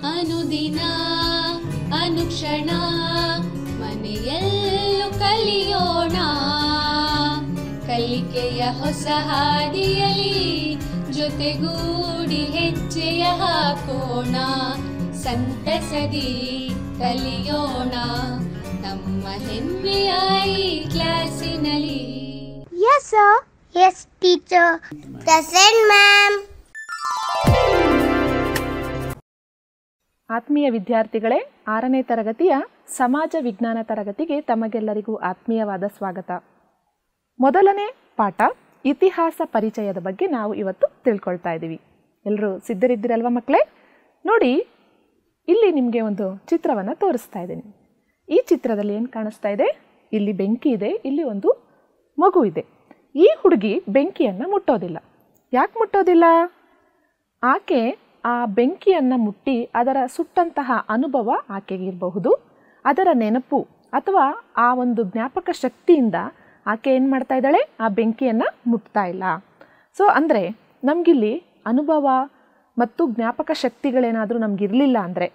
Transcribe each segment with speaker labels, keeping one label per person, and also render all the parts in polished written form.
Speaker 1: ಅನುದಿನ ಅನುಕ್ಷಣ ಮನೆಯಲ್ಲೂ ಕಲಿಯೋಣ, ಕಲಿಕೆಯ ಹೊಸ ಹಾದಿಯಲಿ ಜೊತೆಗೂಡಿ ಹೆಜ್ಜೆಯ ಹಾಕೋಣ, ಸಂತಸದಿ ಕಲಿಯೋಣ ನಮ್ಮ ಹೆಮ್ಮೆಯ ಈ ಕ್ಲಾಸಿನಲ್ಲಿ.
Speaker 2: Yes sir. Yes teacher. Present ma'am.
Speaker 3: ಆತ್ಮೀಯ ವಿದ್ಯಾರ್ಥಿಗಳೇ, 6ನೇ ತರಗತಿಯ ಸಮಾಜ ವಿಜ್ಞಾನ ತರಗತಿಗೆ ತಮಗೆಲ್ಲರಿಗೂ ಆತ್ಮೀಯವಾದ ಸ್ವಾಗತ. ಮೊದಲನೇ ಪಾಠ ಇತಿಹಾಸ ಪರಿಚಯದ ಬಗ್ಗೆ ನಾವು ಇವತ್ತು ತಿಳ್ಕೊಳ್ತಾ ಇದ್ದೀವಿ. ಎಲ್ಲರೂ ಸಿದ್ಧರಿದ್ದೀರಲ್ವ ಮಕ್ಕಳೇ? ನೋಡಿ, ಇಲ್ಲಿ ನಿಮಗೆ ಒಂದು ಚಿತ್ರವನ್ನು ತೋರಿಸ್ತಾ ಇದ್ದೀನಿ. ಈ ಚಿತ್ರದಲ್ಲಿ ಏನು ಕಾಣಿಸ್ತಾ ಇದೆ? ಇಲ್ಲಿ ಬೆಂಕಿ ಇದೆ, ಇಲ್ಲಿ ಒಂದು ಮಗು ಇದೆ. ಈ ಹುಡುಗಿ ಬೆಂಕಿಯನ್ನು ಮುಟ್ಟೋದಿಲ್ಲ. ಯಾಕೆ ಮುಟ್ಟೋದಿಲ್ಲ? ಆಕೆ ಆ ಬೆಂಕಿಯನ್ನು ಮುಟ್ಟಿ ಅದರ ಸುಟ್ಟಂತಹ ಅನುಭವ ಆಕೆಗಿರಬಹುದು, ಅದರ ನೆನಪು ಅಥವಾ ಆ ಒಂದು ಜ್ಞಾಪಕ ಶಕ್ತಿಯಿಂದ ಆಕೆ ಏನು ಮಾಡ್ತಾ ಇದ್ದಾಳೆ? ಆ ಬೆಂಕಿಯನ್ನು ಮುಟ್ತಾ ಇಲ್ಲ. ಸೊ ಅಂದರೆ ನಮಗಿಲ್ಲಿ ಅನುಭವ ಮತ್ತು ಜ್ಞಾಪಕ ಶಕ್ತಿಗಳೇನಾದರೂ ನಮಗಿರಲಿಲ್ಲ ಅಂದರೆ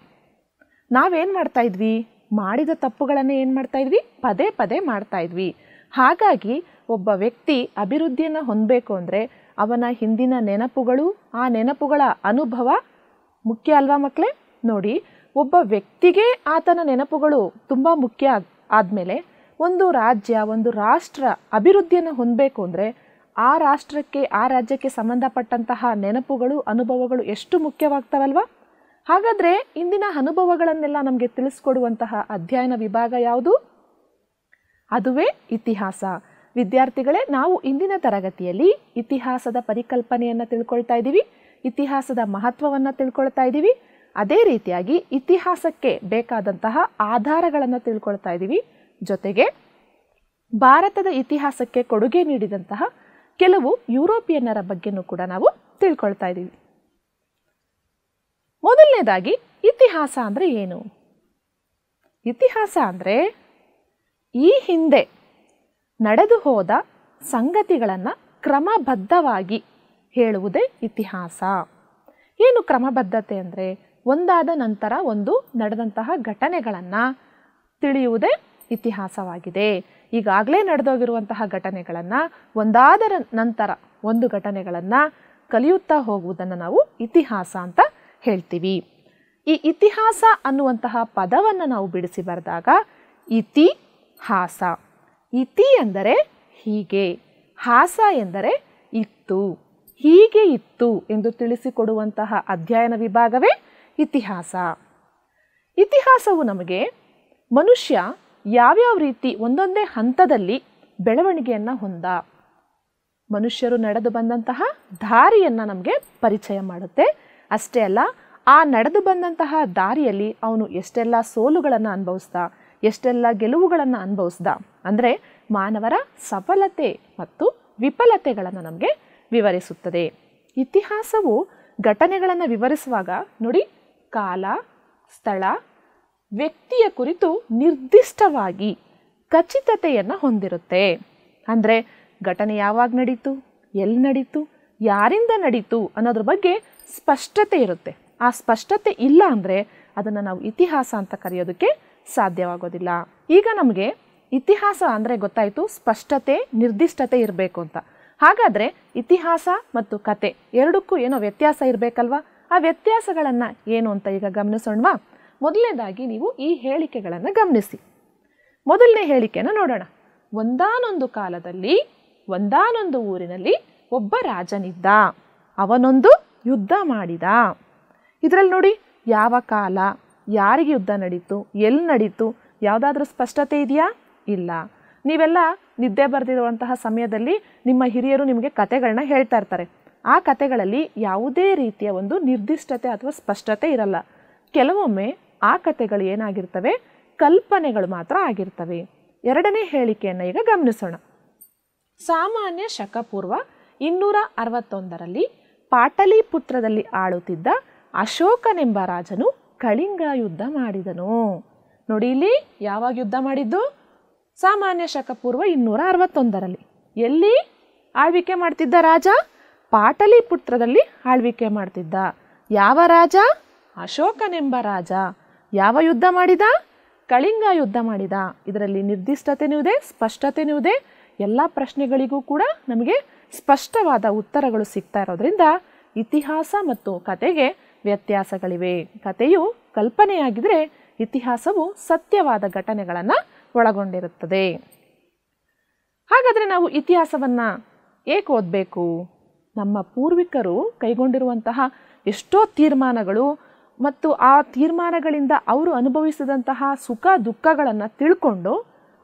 Speaker 3: ನಾವೇನು ಮಾಡ್ತಾ ಇದ್ವಿ? ಮಾಡಿದ ತಪ್ಪುಗಳನ್ನೇ ಏನು ಮಾಡ್ತಾ ಇದ್ವಿ? ಪದೇ ಪದೇ ಮಾಡ್ತಾ ಇದ್ವಿ. ಹಾಗಾಗಿ ಒಬ್ಬ ವ್ಯಕ್ತಿ ಅಭಿವೃದ್ಧಿಯನ್ನು ಹೊಂದಬೇಕು ಅಂದರೆ ಅವನ ಹಿಂದಿನ ನೆನಪುಗಳು, ಆ ನೆನಪುಗಳ ಅನುಭವ ಮುಖ್ಯ ಅಲ್ವಾ ಮಕ್ಕಳೇ? ನೋಡಿ, ಒಬ್ಬ ವ್ಯಕ್ತಿಗೆ ಆತನ ನೆನಪುಗಳು ತುಂಬ ಮುಖ್ಯ ಆದಮೇಲೆ ಒಂದು ರಾಜ್ಯ, ಒಂದು ರಾಷ್ಟ್ರ ಅಭಿವೃದ್ಧಿಯನ್ನು ಹೊಂದಬೇಕು ಅಂದರೆ ಆ ರಾಷ್ಟ್ರಕ್ಕೆ, ಆ ರಾಜ್ಯಕ್ಕೆ ಸಂಬಂಧಪಟ್ಟಂತಹ ನೆನಪುಗಳು, ಅನುಭವಗಳು ಎಷ್ಟು ಮುಖ್ಯವಾಗ್ತವಲ್ವ? ಹಾಗಾದರೆ ಇಂದಿನ ಅನುಭವಗಳನ್ನೆಲ್ಲ ನಮಗೆ ತಿಳಿಸ್ಕೊಡುವಂತಹ ಅಧ್ಯಯನ ವಿಭಾಗ ಯಾವುದು? ಅದುವೇ ಇತಿಹಾಸ. ವಿದ್ಯಾರ್ಥಿಗಳೇ, ನಾವು ಇಂದಿನ ತರಗತಿಯಲ್ಲಿ ಇತಿಹಾಸದ ಪರಿಕಲ್ಪನೆಯನ್ನು ತಿಳ್ಕೊಳ್ತಾ ಇದ್ದೀವಿ, ಇತಿಹಾಸದ ಮಹತ್ವವನ್ನು ತಿಳ್ಕೊಳ್ತಾ ಇದ್ದೀವಿ. ಅದೇ ರೀತಿಯಾಗಿ ಇತಿಹಾಸಕ್ಕೆ ಬೇಕಾದಂತಹ ಆಧಾರಗಳನ್ನು ತಿಳ್ಕೊಳ್ತಾ ಇದ್ದೀವಿ. ಜೊತೆಗೆ ಭಾರತದ ಇತಿಹಾಸಕ್ಕೆ ಕೊಡುಗೆ ನೀಡಿದಂತಹ ಕೆಲವು ಯುರೋಪಿಯನ್ನರ ಬಗ್ಗೆನೂ ಕೂಡ ನಾವು ತಿಳ್ಕೊಳ್ತಾ ಇದ್ದೀವಿ. ಮೊದಲನೇದಾಗಿ ಇತಿಹಾಸ ಅಂದರೆ ಏನು? ಇತಿಹಾಸ ಅಂದರೆ ಈ ಹಿಂದೆ ನಡೆದು ಹೋದ ಸಂಗತಿಗಳನ್ನು ಕ್ರಮಬದ್ಧವಾಗಿ ಹೇಳುವುದೇ ಇತಿಹಾಸ. ಏನು ಕ್ರಮಬದ್ಧತೆ ಅಂದರೆ? ಒಂದಾದ ನಂತರ ಒಂದು ನಡೆದಂತಹ ಘಟನೆಗಳನ್ನು ತಿಳಿಯುವುದೇ ಇತಿಹಾಸವಾಗಿದೆ. ಈಗಾಗಲೇ ನಡೆದೋಗಿರುವಂತಹ ಘಟನೆಗಳನ್ನು ಒಂದಾದರ ನಂತರ ಒಂದು ಘಟನೆಗಳನ್ನು ಕಲಿಯುತ್ತಾ ಹೋಗುವುದನ್ನು ನಾವು ಇತಿಹಾಸ ಅಂತ ಹೇಳ್ತೀವಿ. ಈ ಇತಿಹಾಸ ಅನ್ನುವಂತಹ ಪದವನ್ನು ನಾವು ಬಿಡಿಸಿ ಬರೆದಾಗ ಇತಿಹಾಸ, ಇತಿ ಎಂದರೆ ಹೀಗೆ, ಹಾಸ ಎಂದರೆ ಇತ್ತು, ಹೀಗೆ ಇತ್ತು ಎಂದು ತಿಳಿಸಿಕೊಡುವಂತಹ ಅಧ್ಯಯನ ವಿಭಾಗವೇ ಇತಿಹಾಸ. ಇತಿಹಾಸವು ನಮಗೆ ಮನುಷ್ಯ ಯಾವ್ಯಾವ ರೀತಿ ಒಂದೊಂದೇ ಹಂತದಲ್ಲಿ ಬೆಳವಣಿಗೆಯನ್ನು ಹೊಂದ, ಮನುಷ್ಯರು ನಡೆದು ಬಂದಂತಹ ದಾರಿಯನ್ನು ನಮಗೆ ಪರಿಚಯ ಮಾಡುತ್ತೆ. ಅಷ್ಟೇ ಅಲ್ಲ, ಆ ನಡೆದು ಬಂದಂತಹ ದಾರಿಯಲ್ಲಿ ಅವನು ಎಷ್ಟೆಲ್ಲ ಸೋಲುಗಳನ್ನು ಅನುಭವಿಸ್ದ, ಎಷ್ಟೆಲ್ಲ ಗೆಲುವುಗಳನ್ನು ಅನುಭವಿಸ್ದ, ಅಂದರೆ ಮಾನವರ ಸಫಲತೆ ಮತ್ತು ವಿಫಲತೆಗಳನ್ನು ನಮಗೆ ವಿವರಿಸುತ್ತದೆ. ಇತಿಹಾಸವು ಘಟನೆಗಳನ್ನು ವಿವರಿಸುವಾಗ ನೋಡಿ, ಕಾಲ, ಸ್ಥಳ, ವ್ಯಕ್ತಿಯ ಕುರಿತು ನಿರ್ದಿಷ್ಟವಾಗಿ ಖಚಿತತೆಯನ್ನು ಹೊಂದಿರುತ್ತೆ. ಅಂದರೆ ಘಟನೆ ಯಾವಾಗ ನಡೀತು, ಎಲ್ಲಿ ನಡೀತು, ಯಾರಿಂದ ನಡೀತು ಅನ್ನೋದ್ರ ಬಗ್ಗೆ ಸ್ಪಷ್ಟತೆ ಇರುತ್ತೆ. ಆ ಸ್ಪಷ್ಟತೆ ಇಲ್ಲ ಅಂದರೆ ಅದನ್ನು ನಾವು ಇತಿಹಾಸ ಅಂತ ಕರೆಯೋದಕ್ಕೆ ಸಾಧ್ಯವಾಗೋದಿಲ್ಲ. ಈಗ ನಮಗೆ ಇತಿಹಾಸ ಅಂದರೆ ಗೊತ್ತಾಯಿತು, ಸ್ಪಷ್ಟತೆ, ನಿರ್ದಿಷ್ಟತೆ ಇರಬೇಕು ಅಂತ. ಹಾಗಾದರೆ ಇತಿಹಾಸ ಮತ್ತು ಕತೆ ಎರಡಕ್ಕೂ ಏನೋ ವ್ಯತ್ಯಾಸ ಇರಬೇಕಲ್ವ? ಆ ವ್ಯತ್ಯಾಸಗಳನ್ನು ಏನು ಅಂತ ಈಗ ಗಮನಿಸೋಣವಾ? ಮೊದಲನೇದಾಗಿ ನೀವು ಈ ಹೇಳಿಕೆಗಳನ್ನು ಗಮನಿಸಿ. ಮೊದಲನೇ ಹೇಳಿಕೆಯನ್ನು ನೋಡೋಣ. ಒಂದಾನೊಂದು ಕಾಲದಲ್ಲಿ ಒಂದಾನೊಂದು ಊರಿನಲ್ಲಿ ಒಬ್ಬ ರಾಜನಿದ್ದ, ಅವನೊಂದು ಯುದ್ಧ ಮಾಡಿದ. ಇದರಲ್ಲಿ ನೋಡಿ, ಯಾವ ಕಾಲ, ಯಾರಿಗೆ ಯುದ್ಧ ನಡೀತು, ಎಲ್ಲಿ ನಡೀತು, ಯಾವುದಾದ್ರೂ ಸ್ಪಷ್ಟತೆ ಇದೆಯಾ? ಇಲ್ಲ. ನೀವೆಲ್ಲ ನಿದ್ದೆ ಬರೆದಿರುವಂತಹ ಸಮಯದಲ್ಲಿ ನಿಮ್ಮ ಹಿರಿಯರು ನಿಮಗೆ ಕತೆಗಳನ್ನ ಹೇಳ್ತಾ ಇರ್ತಾರೆ. ಆ ಕತೆಗಳಲ್ಲಿ ಯಾವುದೇ ರೀತಿಯ ಒಂದು ನಿರ್ದಿಷ್ಟತೆ ಅಥವಾ ಸ್ಪಷ್ಟತೆ ಇರಲ್ಲ. ಕೆಲವೊಮ್ಮೆ ಆ ಕತೆಗಳು ಏನಾಗಿರ್ತವೆ? ಕಲ್ಪನೆಗಳು ಮಾತ್ರ ಆಗಿರ್ತವೆ. ಎರಡನೇ ಹೇಳಿಕೆಯನ್ನು ಈಗ ಗಮನಿಸೋಣ. ಸಾಮಾನ್ಯ ಶಕಪೂರ್ವ 261ರಲ್ಲಿ ಪಾಟಲಿಪುತ್ರದಲ್ಲಿ ಆಳುತ್ತಿದ್ದ ಅಶೋಕನೆಂಬ ರಾಜನು ಕಳಿಂಗ ಯುದ್ಧ ಮಾಡಿದನು. ನೋಡಿ, ಇಲ್ಲಿ ಯಾವಾಗ ಯುದ್ಧ ಮಾಡಿದ್ದು? ಸಾಮಾನ್ಯ ಶಕಪೂರ್ವ 261ರಲ್ಲಿ. ಎಲ್ಲಿ ಆಳ್ವಿಕೆ ಮಾಡ್ತಿದ್ದ ರಾಜ? ಪಾಟಲಿಪುತ್ರದಲ್ಲಿ ಆಳ್ವಿಕೆ ಮಾಡ್ತಿದ್ದ. ಯಾವ ರಾಜ? ಅಶೋಕನೆಂಬ ರಾಜ ಯಾವ ಯುದ್ಧ ಮಾಡಿದ? ಕಳಿಂಗ ಯುದ್ಧ ಮಾಡಿದ. ಇದರಲ್ಲಿ ನಿರ್ದಿಷ್ಟತೆಯೂ ಇದೆ, ಸ್ಪಷ್ಟತೆಯೂ ಇದೆ. ಎಲ್ಲ ಪ್ರಶ್ನೆಗಳಿಗೂ ಕೂಡ ನಮಗೆ ಸ್ಪಷ್ಟವಾದ ಉತ್ತರಗಳು ಸಿಗ್ತಾ ಇರೋದ್ರಿಂದ ಇತಿಹಾಸ ಮತ್ತು ಕತೆಗೆ ವ್ಯತ್ಯಾಸಗಳಿವೆ. ಕತೆಯು ಕಲ್ಪನೆಯಾಗಿದ್ದರೆ ಇತಿಹಾಸವು ಸತ್ಯವಾದ ಘಟನೆಗಳನ್ನು ಒಳಗೊಂಡಿರುತ್ತದೆ. ಹಾಗಾದರೆ ನಾವು ಇತಿಹಾಸವನ್ನು ಏಕೆ ಓದಬೇಕು? ನಮ್ಮ ಪೂರ್ವಿಕರು ಕೈಗೊಂಡಿರುವಂತಹ ಎಷ್ಟೋ ತೀರ್ಮಾನಗಳು ಮತ್ತು ಆ ತೀರ್ಮಾನಗಳಿಂದ ಅವರು ಅನುಭವಿಸಿದಂತಹ ಸುಖ ದುಃಖಗಳನ್ನು ತಿಳ್ಕೊಂಡು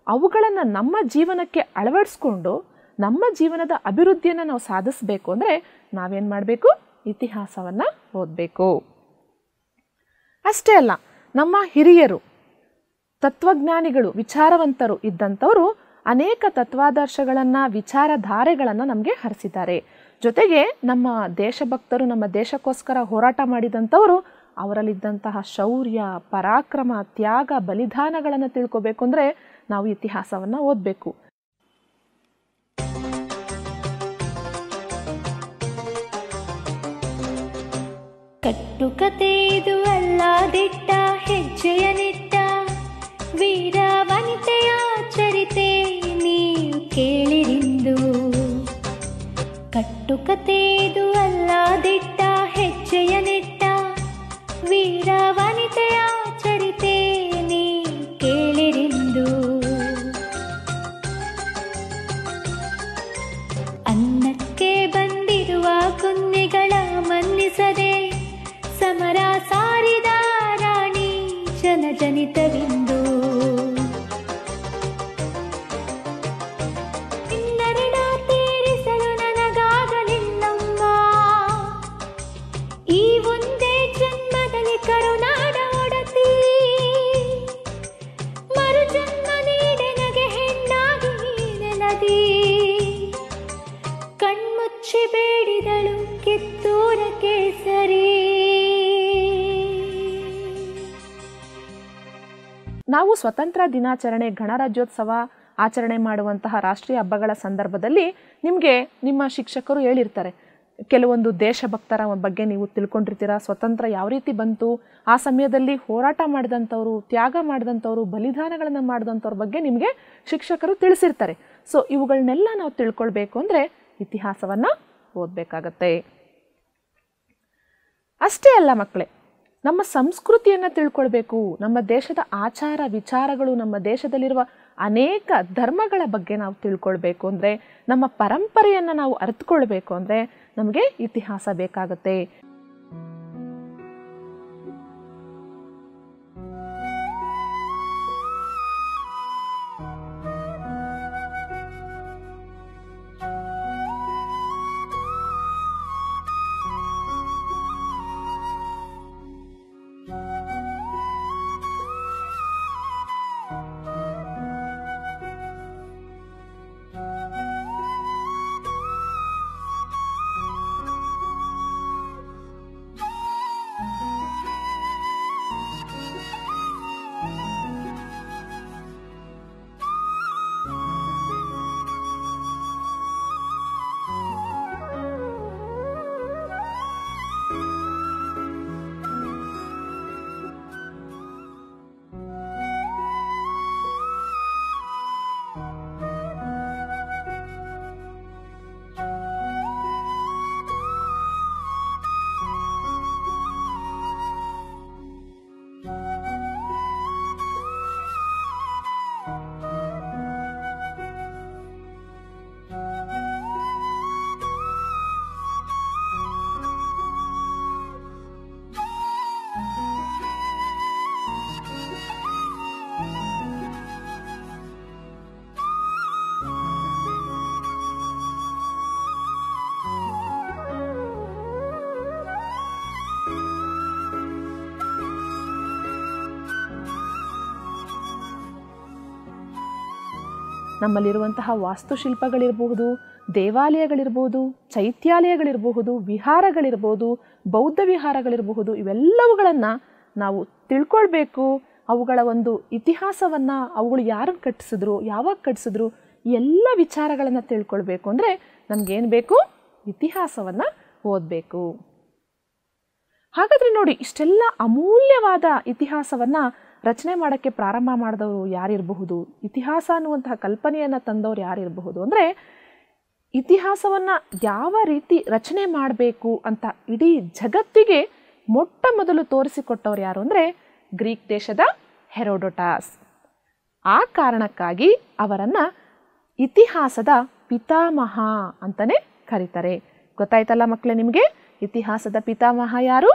Speaker 3: ಅವುಗಳನ್ನು ನಮ್ಮ ಜೀವನಕ್ಕೆ ಅಳವಡಿಸ್ಕೊಂಡು ನಮ್ಮ ಜೀವನದ ಅಭಿವೃದ್ಧಿಯನ್ನು ನಾವು ಸಾಧಿಸಬೇಕು ಅಂದರೆ ನಾವೇನು ಮಾಡಬೇಕು? ಇತಿಹಾಸವನ್ನು ಓದಬೇಕು. ಅಷ್ಟೇ ಅಲ್ಲ, ನಮ್ಮ ಹಿರಿಯರು, ತತ್ವಜ್ಞಾನಿಗಳು, ವಿಚಾರವಂತರು ಇದ್ದಂಥವರು ಅನೇಕ ತತ್ವಾದರ್ಶಗಳನ್ನು, ವಿಚಾರಧಾರೆಗಳನ್ನು ನಮಗೆ ಹರಿಸಿದ್ದಾರೆ. ಜೊತೆಗೆ ನಮ್ಮ ದೇಶಭಕ್ತರು, ನಮ್ಮ ದೇಶಕ್ಕೋಸ್ಕರ ಹೋರಾಟ ಮಾಡಿದಂಥವರು, ಅವರಲ್ಲಿದ್ದಂತಹ ಶೌರ್ಯ, ಪರಾಕ್ರಮ, ತ್ಯಾಗ, ಬಲಿದಾನಗಳನ್ನು ತಿಳ್ಕೋಬೇಕು ಅಂದರೆ ನಾವು ಇತಿಹಾಸವನ್ನು ಓದಬೇಕು.
Speaker 1: ಕಟ್ಟುಕತೆ ಇದು ಅಲ್ಲ ದಿಟ್ಟ, ಹೆಜ್ಜೆಯ ನಿಟ್ಟ ವೀರ ವನಿತೆಯ ಚರಿತೆ ನೀವು ಕೇಳಿರಿಂದು. ಕಟ್ಟುಕತೆ ಇದು ಅಲ್ಲ ದಿಟ್ಟ, ಹೆಜ್ಜೆಯ ನಿಟ್ಟ ವೀರ ವನಿತೆಯ ಚರಿತೆ ನೀವು ಕೇಳಿರಿಂದು. ಅನ್ನಕ್ಕೆ ಬಂದಿರುವ ಕುನ್ನಿಗಳ ಮನ್ನಿಸದೆ ಸಮರ ಸಾರಿದ ರಾಣಿ ಜನಜನಿತವಿಂದು. ಇನ್ನರಣ ತೀರಿಸಲು ನನಗಾಗಲಿಲ್ಲಮ್ಮ, ಈ ಒಂದೇ ಜನ್ಮದಲ್ಲಿ ಕರುನಾಡ ಒಡತಿ. ಮರು ಜನ್ಮ ನೀಡೆನಗೆ ಹೆಣ್ಣಾಗಿ ನೆಲದಿ. ಕಣ್ಮುಚ್ಚಿ ಬೇಡಿದಳು ಕಿತ್ತೂರ ಕೇಸರಿ.
Speaker 3: ನಾವು ಸ್ವತಂತ್ರ ದಿನಾಚರಣೆ, ಗಣರಾಜ್ಯೋತ್ಸವ ಆಚರಣೆ ಮಾಡುವಂತಹ ರಾಷ್ಟ್ರೀಯ ಹಬ್ಬಗಳ ಸಂದರ್ಭದಲ್ಲಿ ನಿಮಗೆ ನಿಮ್ಮ ಶಿಕ್ಷಕರು ಹೇಳಿರ್ತಾರೆ, ಕೆಲವೊಂದು ದೇಶಭಕ್ತರ ಬಗ್ಗೆ ನೀವು ತಿಳ್ಕೊಂಡಿರ್ತೀರ. ಸ್ವತಂತ್ರ ಯಾವ ರೀತಿ ಬಂತು, ಆ ಸಮಯದಲ್ಲಿ ಹೋರಾಟ ಮಾಡಿದಂಥವ್ರು, ತ್ಯಾಗ ಮಾಡಿದಂಥವ್ರು, ಬಲಿದಾನಗಳನ್ನು ಮಾಡಿದಂಥವ್ರ ಬಗ್ಗೆ ನಿಮಗೆ ಶಿಕ್ಷಕರು ತಿಳಿಸಿರ್ತಾರೆ. ಸೊ ಇವುಗಳನ್ನೆಲ್ಲ ನಾವು ತಿಳ್ಕೊಳ್ಬೇಕು ಅಂದರೆ ಇತಿಹಾಸವನ್ನು ಓದಬೇಕಾಗತ್ತೆ. ಅಷ್ಟೇ ಅಲ್ಲ ಮಕ್ಕಳೇ, ನಮ್ಮ ಸಂಸ್ಕೃತಿಯನ್ನು ತಿಳ್ಕೊಳ್ಬೇಕು. ನಮ್ಮ ದೇಶದ ಆಚಾರ ವಿಚಾರಗಳು, ನಮ್ಮ ದೇಶದಲ್ಲಿರುವ ಅನೇಕ ಧರ್ಮಗಳ ಬಗ್ಗೆ ನಾವು ತಿಳ್ಕೊಳ್ಬೇಕು ಅಂದರೆ, ನಮ್ಮ ಪರಂಪರೆಯನ್ನು ನಾವು ಅರಿತುಕೊಳ್ಬೇಕು ಅಂದರೆ ನಮಗೆ ಇತಿಹಾಸ ಬೇಕಾಗುತ್ತೆ. ನಮ್ಮಲ್ಲಿರುವಂತಹ ವಾಸ್ತುಶಿಲ್ಪಗಳಿರಬಹುದು, ದೇವಾಲಯಗಳಿರ್ಬೋದು, ಚೈತ್ಯಾಲಯಗಳಿರಬಹುದು, ವಿಹಾರಗಳಿರ್ಬೋದು, ಬೌದ್ಧ ವಿಹಾರಗಳಿರಬಹುದು, ಇವೆಲ್ಲವುಗಳನ್ನು ನಾವು ತಿಳ್ಕೊಳ್ಬೇಕು. ಅವುಗಳ ಒಂದು ಇತಿಹಾಸವನ್ನು, ಅವುಗಳು ಯಾರನ್ನು ಕಟ್ಟಿಸಿದ್ರು, ಯಾವಾಗ ಕಟ್ಟಿಸಿದ್ರು, ಎಲ್ಲ ವಿಚಾರಗಳನ್ನು ತಿಳ್ಕೊಳ್ಬೇಕು ಅಂದರೆ ನಮಗೇನು ಬೇಕು? ಇತಿಹಾಸವನ್ನು ಓದಬೇಕು. ಹಾಗಾದರೆ ನೋಡಿ, ಇಷ್ಟೆಲ್ಲ ಅಮೂಲ್ಯವಾದ ಇತಿಹಾಸವನ್ನು ರಚನೆ ಮಾಡೋಕ್ಕೆ ಪ್ರಾರಂಭ ಮಾಡಿದವರು ಯಾರಿರಬಹುದು, ಇತಿಹಾಸ ಅನ್ನುವಂತಹ ಕಲ್ಪನೆಯನ್ನು ತಂದವರು ಯಾರಿರಬಹುದು ಅಂದರೆ, ಇತಿಹಾಸವನ್ನು ಯಾವ ರೀತಿ ರಚನೆ ಮಾಡಬೇಕು ಅಂತ ಇಡೀ ಜಗತ್ತಿಗೆ ಮೊಟ್ಟ ಮೊದಲು ತೋರಿಸಿಕೊಟ್ಟವ್ರು ಯಾರು ಅಂದರೆ ಗ್ರೀಕ್ ದೇಶದ ಹೆರೋಡೋಟಸ್. ಆ ಕಾರಣಕ್ಕಾಗಿ ಅವರನ್ನು ಇತಿಹಾಸದ ಪಿತಾಮಹ ಅಂತಲೇ ಕರೀತಾರೆ. ಗೊತ್ತಾಯ್ತಲ್ಲ ಮಕ್ಕಳೇ ನಿಮಗೆ, ಇತಿಹಾಸದ ಪಿತಾಮಹ ಯಾರು?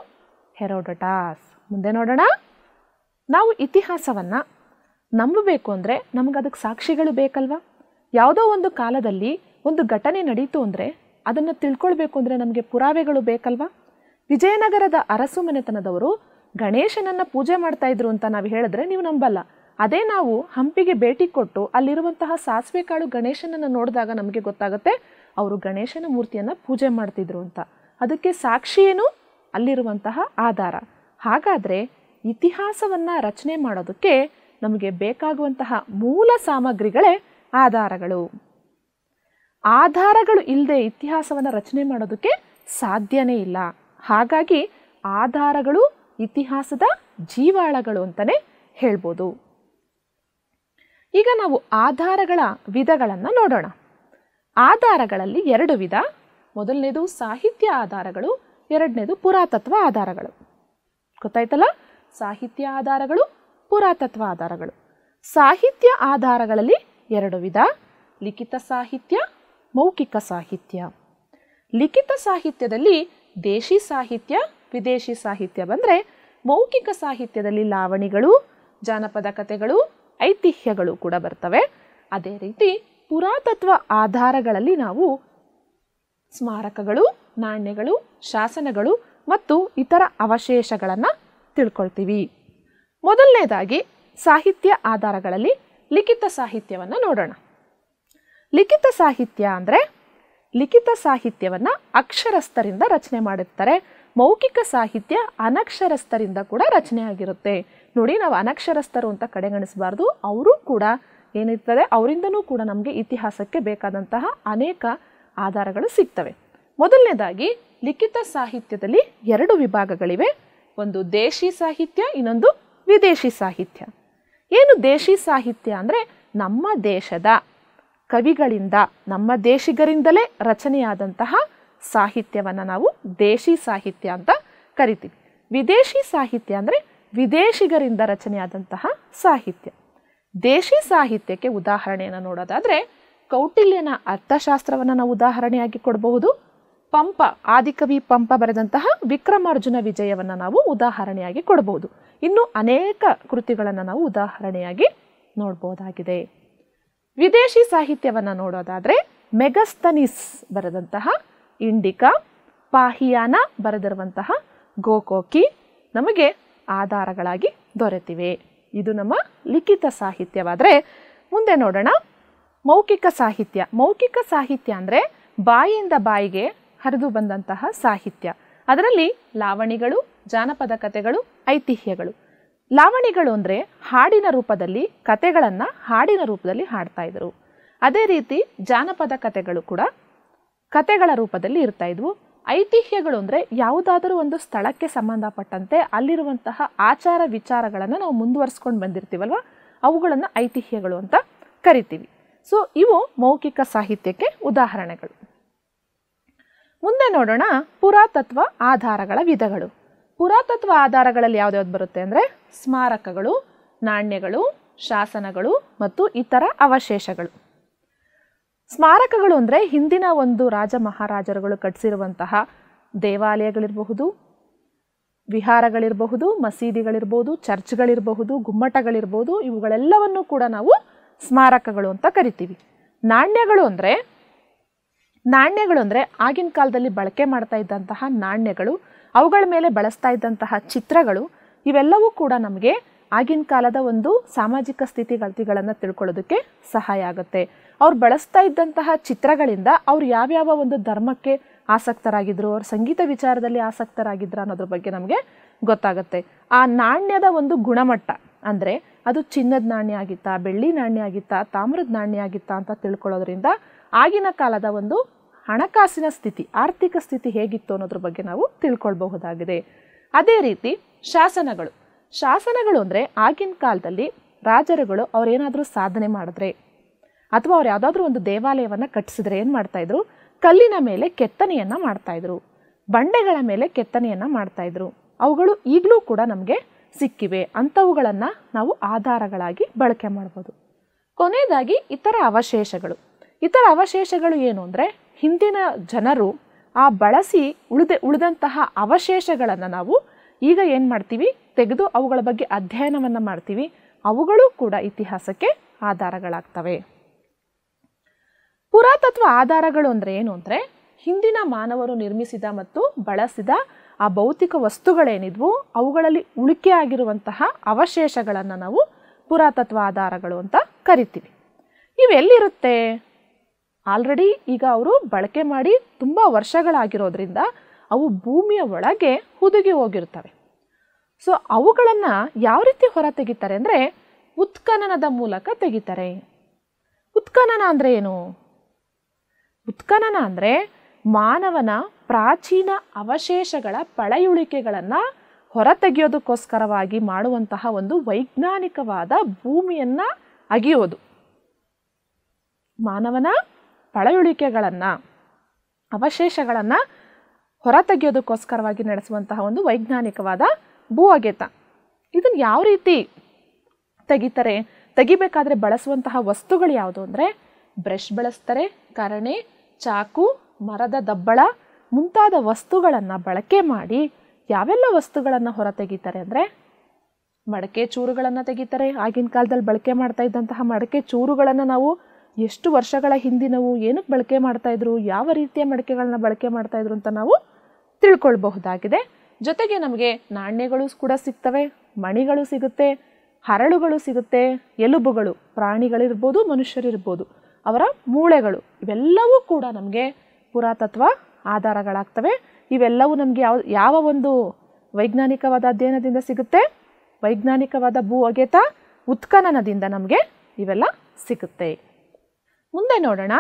Speaker 3: ಹೆರೋಡೋಟಸ್. ಮುಂದೆ ನೋಡೋಣ. ನಾವು ಇತಿಹಾಸವನ್ನು ನಂಬಬೇಕು ಅಂದರೆ ನಮಗೆ ಅದಕ್ಕೆ ಸಾಕ್ಷಿಗಳು ಬೇಕಲ್ವಾ? ಯಾವುದೋ ಒಂದು ಕಾಲದಲ್ಲಿ ಒಂದು ಘಟನೆ ನಡೀತು ಅಂದರೆ ಅದನ್ನು ತಿಳ್ಕೊಳ್ಬೇಕು ಅಂದರೆ ನಮಗೆ ಪುರಾವೆಗಳು ಬೇಕಲ್ವಾ? ವಿಜಯನಗರದ ಅರಸು ಮನೆತನದವರು ಗಣೇಶನನ್ನು ಪೂಜೆ ಮಾಡ್ತಾ ಇದ್ರು ಅಂತ ನಾವು ಹೇಳಿದ್ರೆ ನೀವು ನಂಬಲ್ಲ. ಅದೇ ನಾವು ಹಂಪಿಗೆ ಭೇಟಿ ಕೊಟ್ಟು ಅಲ್ಲಿರುವಂತಹ ಸಾಸಿವೆ ಕಾಳು ಗಣೇಶನನ್ನು ನೋಡಿದಾಗ ನಮಗೆ ಗೊತ್ತಾಗುತ್ತೆ ಅವರು ಗಣೇಶನ ಮೂರ್ತಿಯನ್ನು ಪೂಜೆ ಮಾಡ್ತಿದ್ರು ಅಂತ. ಅದಕ್ಕೆ ಸಾಕ್ಷಿ ಏನು? ಅಲ್ಲಿರುವಂತಹ ಆಧಾರ. ಹಾಗಾದರೆ ಇತಿಹಾಸವನ್ನು ರಚನೆ ಮಾಡೋದಕ್ಕೆ ನಮಗೆ ಬೇಕಾಗುವಂತಹ ಮೂಲ ಸಾಮಗ್ರಿಗಳೇ ಆಧಾರಗಳು. ಆಧಾರಗಳು ಇಲ್ಲದೆ ಇತಿಹಾಸವನ್ನು ರಚನೆ ಮಾಡೋದಕ್ಕೆ ಸಾಧ್ಯನೇ ಇಲ್ಲ. ಹಾಗಾಗಿ ಆಧಾರಗಳು ಇತಿಹಾಸದ ಜೀವಾಳಗಳು ಅಂತಲೇ ಹೇಳ್ಬೋದು. ಈಗ ನಾವು ಆಧಾರಗಳ ವಿಧಗಳನ್ನು ನೋಡೋಣ. ಆಧಾರಗಳಲ್ಲಿ 2 ವಿಧ. ಮೊದಲನೇದು ಸಾಹಿತ್ಯ ಆಧಾರಗಳು, ಎರಡನೇದು ಪುರಾತತ್ವ ಆಧಾರಗಳು. ಗೊತ್ತಾಯ್ತಲ್ಲ? ಸಾಹಿತ್ಯ ಆಧಾರಗಳು, ಪುರಾತತ್ವ ಆಧಾರಗಳು. ಸಾಹಿತ್ಯ ಆಧಾರಗಳಲ್ಲಿ 2 ವಿಧ: ಲಿಖಿತ ಸಾಹಿತ್ಯ, ಮೌಖಿಕ ಸಾಹಿತ್ಯ. ಲಿಖಿತ ಸಾಹಿತ್ಯದಲ್ಲಿ ದೇಶಿ ಸಾಹಿತ್ಯ, ವಿದೇಶಿ ಸಾಹಿತ್ಯ ಬಂದರೆ, ಮೌಖಿಕ ಸಾಹಿತ್ಯದಲ್ಲಿ ಲಾವಣಿಗಳು, ಜಾನಪದ ಕಥೆಗಳು, ಐತಿಹ್ಯಗಳು ಕೂಡ ಬರ್ತವೆ. ಅದೇ ರೀತಿ ಪುರಾತತ್ವ ಆಧಾರಗಳಲ್ಲಿ ನಾವು ಸ್ಮಾರಕಗಳು, ನಾಣ್ಯಗಳು, ಶಾಸನಗಳು ಮತ್ತು ಇತರ ಅವಶೇಷಗಳನ್ನು ತಿಳ್ಕೊಳ್ತೀವಿ. ಮೊದಲನೇದಾಗಿ ಸಾಹಿತ್ಯ ಆಧಾರಗಳಲ್ಲಿ ಲಿಖಿತ ಸಾಹಿತ್ಯವನ್ನು ನೋಡೋಣ. ಲಿಖಿತ ಸಾಹಿತ್ಯ ಅಂದರೆ ಲಿಖಿತ ಸಾಹಿತ್ಯವನ್ನು ಅಕ್ಷರಸ್ಥರಿಂದ ರಚನೆ ಮಾಡಿರ್ತಾರೆ. ಮೌಖಿಕ ಸಾಹಿತ್ಯ ಅನಕ್ಷರಸ್ಥರಿಂದ ಕೂಡ ರಚನೆ ಆಗಿರುತ್ತೆ. ನೋಡಿ, ನಾವು ಅನಕ್ಷರಸ್ಥರು ಅಂತ ಕಡೆಗಣಿಸಬಾರ್ದು. ಅವರು ಕೂಡ ಏನಿರ್ತದೆ, ಅವರಿಂದನೂ ಕೂಡ ನಮಗೆ ಇತಿಹಾಸಕ್ಕೆ ಬೇಕಾದಂತಹ ಅನೇಕ ಆಧಾರಗಳು ಸಿಗ್ತವೆ. ಮೊದಲನೇದಾಗಿ ಲಿಖಿತ ಸಾಹಿತ್ಯದಲ್ಲಿ 2 ವಿಭಾಗಗಳಿವೆ. ಒಂದು ದೇಶಿ ಸಾಹಿತ್ಯ, ಇನ್ನೊಂದು ವಿದೇಶಿ ಸಾಹಿತ್ಯ. ಏನು ದೇಶಿ ಸಾಹಿತ್ಯ ಅಂದರೆ ನಮ್ಮ ದೇಶದ ಕವಿಗಳಿಂದ, ನಮ್ಮ ದೇಶಿಗರಿಂದಲೇ ರಚನೆಯಾದಂತಹ ಸಾಹಿತ್ಯವನ್ನು ನಾವು ದೇಶಿ ಸಾಹಿತ್ಯ ಅಂತ ಕರಿತೀವಿ. ವಿದೇಶಿ ಸಾಹಿತ್ಯ ಅಂದರೆ ವಿದೇಶಿಗರಿಂದ ರಚನೆಯಾದಂತಹ ಸಾಹಿತ್ಯ. ದೇಶಿ ಸಾಹಿತ್ಯಕ್ಕೆ ಉದಾಹರಣೆಯನ್ನು ನೋಡೋದಾದರೆ ಕೌಟಿಲ್ಯನ ಅರ್ಥಶಾಸ್ತ್ರವನ್ನು ನಾವು ಉದಾಹರಣೆಯಾಗಿ ಕೊಡಬಹುದು. ಪಂಪ, ಆದಿಕವಿ ಪಂಪ ಬರೆದಂತಹ ವಿಕ್ರಮಾರ್ಜುನ ವಿಜಯವನ್ನು ನಾವು ಉದಾಹರಣೆಯಾಗಿ ಕೊಡಬಹುದು. ಇನ್ನು ಅನೇಕ ಕೃತಿಗಳನ್ನು ನಾವು ಉದಾಹರಣೆಯಾಗಿ ನೋಡ್ಬೋದಾಗಿದೆ. ವಿದೇಶಿ ಸಾಹಿತ್ಯವನ್ನು ನೋಡೋದಾದರೆ ಮೆಗಸ್ತನಿಸ್ ಬರೆದಂತಹ ಇಂಡಿಕಾ, ಪಾಹಿಯಾನ ಬರೆದಿರುವಂತಹ ಗೋಕೋಕಿ ನಮಗೆ ಆಧಾರಗಳಾಗಿ ದೊರೆತಿವೆ. ಇದು ನಮ್ಮ ಲಿಖಿತ ಸಾಹಿತ್ಯವಾದರೆ, ಮುಂದೆ ನೋಡೋಣ ಮೌಖಿಕ ಸಾಹಿತ್ಯ. ಮೌಖಿಕ ಸಾಹಿತ್ಯ ಅಂದರೆ ಬಾಯಿಯಿಂದ ಬಾಯಿಗೆ ಹರಿದು ಬಂದಂತಹ ಸಾಹಿತ್ಯ. ಅದರಲ್ಲಿ ಲಾವಣಿಗಳು, ಜಾನಪದ ಕಥೆಗಳು, ಐತಿಹ್ಯಗಳು. ಲಾವಣಿಗಳು ಅಂದರೆ ಹಾಡಿನ ರೂಪದಲ್ಲಿ ಕಥೆಗಳನ್ನು ಹಾಡಿನ ರೂಪದಲ್ಲಿ ಹಾಡ್ತಾ ಇದ್ರು. ಅದೇ ರೀತಿ ಜಾನಪದ ಕಥೆಗಳು ಕೂಡ ಕಥೆಗಳ ರೂಪದಲ್ಲಿ ಇರ್ತಾ ಇದ್ವು. ಐತಿಹ್ಯಗಳು ಅಂದರೆ ಯಾವುದಾದರೂ ಒಂದು ಸ್ಥಳಕ್ಕೆ ಸಂಬಂಧಪಟ್ಟಂತೆ ಅಲ್ಲಿರುವಂತಹ ಆಚಾರ ವಿಚಾರಗಳನ್ನು ನಾವು ಮುಂದುವರಿಸ್ಕೊಂಡು ಬಂದಿರ್ತೀವಲ್ವ, ಅವುಗಳನ್ನು ಐತಿಹ್ಯಗಳು ಅಂತ ಕರಿತೀವಿ. ಸೊ ಇವು ಮೌಖಿಕ ಸಾಹಿತ್ಯಕ್ಕೆ ಉದಾಹರಣೆಗಳು. ಮುಂದೆ ನೋಡೋಣ ಪುರಾತತ್ವ ಆಧಾರಗಳ ವಿಧಗಳು. ಪುರಾತತ್ವ ಆಧಾರಗಳಲ್ಲಿ ಯಾವ್ದ್ಯಾವ್ದು ಬರುತ್ತೆ ಅಂದರೆ ಸ್ಮಾರಕಗಳು, ನಾಣ್ಯಗಳು, ಶಾಸನಗಳು ಮತ್ತು ಇತರ ಅವಶೇಷಗಳು. ಸ್ಮಾರಕಗಳು ಅಂದರೆ ಹಿಂದಿನ ಒಂದು ರಾಜ ಮಹಾರಾಜರುಗಳು ಕಟ್ಟಿಸಿರುವಂತಹ ದೇವಾಲಯಗಳಿರಬಹುದು, ವಿಹಾರಗಳಿರಬಹುದು, ಮಸೀದಿಗಳಿರ್ಬೋದು, ಚರ್ಚ್ಗಳಿರಬಹುದು, ಗುಮ್ಮಟಗಳಿರ್ಬೋದು, ಇವುಗಳೆಲ್ಲವನ್ನೂ ಕೂಡ ನಾವು ಸ್ಮಾರಕಗಳು ಅಂತ ಕರಿತೀವಿ. ನಾಣ್ಯಗಳು ಅಂದರೆ ಆಗಿನ ಕಾಲದಲ್ಲಿ ಬಳಕೆ ಮಾಡ್ತಾ ಇದ್ದಂತಹ ನಾಣ್ಯಗಳು, ಅವುಗಳ ಮೇಲೆ ಬಳಸ್ತಾ ಇದ್ದಂತಹ ಚಿತ್ರಗಳು, ಇವೆಲ್ಲವೂ ಕೂಡ ನಮಗೆ ಆಗಿನ ಕಾಲದ ಒಂದು ಸಾಮಾಜಿಕ ಸ್ಥಿತಿಗತಿಗಳನ್ನು ತಿಳ್ಕೊಳ್ಳೋದಕ್ಕೆ ಸಹಾಯ ಆಗುತ್ತೆ. ಅವ್ರು ಬಳಸ್ತಾ ಇದ್ದಂತಹ ಚಿತ್ರಗಳಿಂದ ಅವ್ರು ಯಾವ್ಯಾವ ಒಂದು ಧರ್ಮಕ್ಕೆ ಆಸಕ್ತರಾಗಿದ್ರು, ಅವ್ರ ಸಂಗೀತ ವಿಚಾರದಲ್ಲಿ ಆಸಕ್ತರಾಗಿದ್ರು ಅನ್ನೋದ್ರ ಬಗ್ಗೆ ನಮಗೆ ಗೊತ್ತಾಗುತ್ತೆ. ಆ ನಾಣ್ಯದ ಒಂದು ಗುಣಮಟ್ಟ ಅಂದರೆ ಅದು ಚಿನ್ನದ ನಾಣ್ಯ ಆಗಿತ್ತಾ, ಬೆಳ್ಳಿ ನಾಣ್ಯ ಆಗಿತ್ತಾ, ತಾಮ್ರದ ನಾಣ್ಯ ಆಗಿತ್ತಾ ಅಂತ ತಿಳ್ಕೊಳ್ಳೋದ್ರಿಂದ ಆಗಿನ ಕಾಲದ ಒಂದು ಹಣಕಾಸಿನ ಸ್ಥಿತಿ, ಆರ್ಥಿಕ ಸ್ಥಿತಿ ಹೇಗಿತ್ತು ಅನ್ನೋದ್ರ ಬಗ್ಗೆ ನಾವು ತಿಳ್ಕೊಳ್ಬಹುದಾಗಿದೆ. ಅದೇ ರೀತಿ ಶಾಸನಗಳು. ಶಾಸನಗಳು ಅಂದರೆ ಆಗಿನ ಕಾಲದಲ್ಲಿ ರಾಜರುಗಳು ಅವರೇನಾದರೂ ಸಾಧನೆ ಮಾಡಿದ್ರೆ ಅಥವಾ ಅವ್ರು ಯಾವುದಾದ್ರೂ ಒಂದು ದೇವಾಲಯವನ್ನು ಕಟ್ಟಿಸಿದ್ರೆ ಏನು ಮಾಡ್ತಾಯಿದ್ರು, ಕಲ್ಲಿನ ಮೇಲೆ ಕೆತ್ತನೆಯನ್ನು ಮಾಡ್ತಾಯಿದ್ರು, ಬಂಡೆಗಳ ಮೇಲೆ ಕೆತ್ತನೆಯನ್ನು ಮಾಡ್ತಾಯಿದ್ರು. ಅವುಗಳು ಈಗಲೂ ಕೂಡ ನಮಗೆ ಸಿಕ್ಕಿವೆ. ಅಂಥವುಗಳನ್ನು ನಾವು ಆಧಾರಗಳಾಗಿ ಬಳಕೆ ಮಾಡ್ಬೋದು. ಕೊನೆಯದಾಗಿ ಇತರ ಅವಶೇಷಗಳು ಏನು ಅಂದರೆ, ಹಿಂದಿನ ಜನರು ಆ ಬಳಸಿ ಉಳಿದಂತಹ ಅವಶೇಷಗಳನ್ನು ನಾವು ಈಗ ಏನು ಮಾಡ್ತೀವಿ, ತೆಗೆದು ಅವುಗಳ ಬಗ್ಗೆ ಅಧ್ಯಯನವನ್ನು ಮಾಡ್ತೀವಿ. ಅವುಗಳು ಕೂಡ ಇತಿಹಾಸಕ್ಕೆ ಆಧಾರಗಳಾಗ್ತವೆ. ಪುರಾತತ್ವ ಆಧಾರಗಳು ಅಂದರೆ ಏನು ಅಂದರೆ, ಹಿಂದಿನ ಮಾನವರು ನಿರ್ಮಿಸಿದ ಮತ್ತು ಬಳಸಿದ ಆ ಭೌತಿಕ ವಸ್ತುಗಳೇನಿದ್ವು ಅವುಗಳಲ್ಲಿ ಉಳಿಕೆ ಆಗಿರುವಂತಹ ಅವಶೇಷಗಳನ್ನು ನಾವು ಪುರಾತತ್ವ ಆಧಾರಗಳು ಅಂತ ಕರಿತೀವಿ. ಇವೆಲ್ಲಿರುತ್ತೆ? ಆಲ್ರೆಡಿ ಈಗ ಅವರು ಬಳಕೆ ಮಾಡಿ ತುಂಬ ವರ್ಷಗಳಾಗಿರೋದ್ರಿಂದ ಅವು ಭೂಮಿಯ ಒಳಗೆ ಹುದುಗಿ ಹೋಗಿರ್ತವೆ. ಸೊ ಅವುಗಳನ್ನು ಯಾವ ರೀತಿ ಹೊರ ತೆಗಿತಾರೆ ಅಂದರೆ, ಉತ್ಖನನದ ಮೂಲಕ ತೆಗಿತಾರೆ. ಉತ್ಖನನ ಅಂದರೆ ಏನು? ಉತ್ಖನನ ಅಂದರೆ ಮಾನವನ ಪ್ರಾಚೀನ ಅವಶೇಷಗಳ ಪಳೆಯುಳಿಕೆಗಳನ್ನು ಹೊರತೆಗೆಯೋದಕ್ಕೋಸ್ಕರವಾಗಿ ಮಾಡುವಂತಹ ಒಂದು ವೈಜ್ಞಾನಿಕವಾದ ಭೂಮಿಯನ್ನು ಅಗೆಯೋದು. ಮಾನವನ ಪಳೆಯುಳಿಕೆಗಳನ್ನು, ಅವಶೇಷಗಳನ್ನು ಹೊರತೆಗೆಯೋದಕ್ಕೋಸ್ಕರವಾಗಿ ನಡೆಸುವಂತಹ ಒಂದು ವೈಜ್ಞಾನಿಕವಾದ ಭೂ ಅಗೆತ. ಇದನ್ನು ಯಾವ ರೀತಿ ತೆಗಿತಾರೆ? ತೆಗಿಬೇಕಾದ್ರೆ ಬಳಸುವಂತಹ ವಸ್ತುಗಳು ಯಾವುದು ಅಂದರೆ, ಬ್ರಷ್ ಬಳಸ್ತಾರೆ, ಕರಣೆ, ಚಾಕು, ಮರದ ದಬ್ಬಳ ಮುಂತಾದ ವಸ್ತುಗಳನ್ನು ಬಳಕೆ ಮಾಡಿ ಯಾವೆಲ್ಲ ವಸ್ತುಗಳನ್ನು ಹೊರ ತೆಗಿತಾರೆ ಅಂದರೆ, ಮಡಕೆ ಚೂರುಗಳನ್ನು ತೆಗಿತಾರೆ. ಆಗಿನ ಕಾಲದಲ್ಲಿ ಬಳಕೆ ಮಾಡ್ತಾ ಇದ್ದಂತಹ ಮಡಕೆ ಚೂರುಗಳನ್ನು ನಾವು ಎಷ್ಟು ವರ್ಷಗಳ ಹಿಂದಿನವು, ಏನಕ್ಕೆ ಬಳಕೆ ಮಾಡ್ತಾಯಿದ್ರು, ಯಾವ ರೀತಿಯ ಮಡಕೆಗಳನ್ನ ಬಳಕೆ ಮಾಡ್ತಾಯಿದ್ರು ಅಂತ ನಾವು ತಿಳ್ಕೊಳ್ಬಹುದಾಗಿದೆ. ಜೊತೆಗೆ ನಮಗೆ ನಾಣ್ಯಗಳು ಕೂಡ ಸಿಗ್ತವೆ, ಮಣಿಗಳು ಸಿಗುತ್ತೆ, ಹರಳುಗಳು ಸಿಗುತ್ತೆ, ಎಲುಬುಗಳು, ಪ್ರಾಣಿಗಳಿರ್ಬೋದು, ಮನುಷ್ಯರಿರ್ಬೋದು, ಅವರ ಮೂಳೆಗಳು, ಇವೆಲ್ಲವೂ ಕೂಡ ನಮಗೆ ಪುರಾತತ್ವ ಆಧಾರಗಳಾಗ್ತವೆ. ಇವೆಲ್ಲವೂ ನಮಗೆ ಯಾವ ಒಂದು ವೈಜ್ಞಾನಿಕವಾದ ಅಧ್ಯಯನದಿಂದ ಸಿಗುತ್ತೆ? ವೈಜ್ಞಾನಿಕವಾದ ಭೂ ಅಗೆತ, ಉತ್ಖನನದಿಂದ ನಮಗೆ ಇವೆಲ್ಲ ಸಿಗುತ್ತೆ. ಮುಂದೆ ನೋಡೋಣ,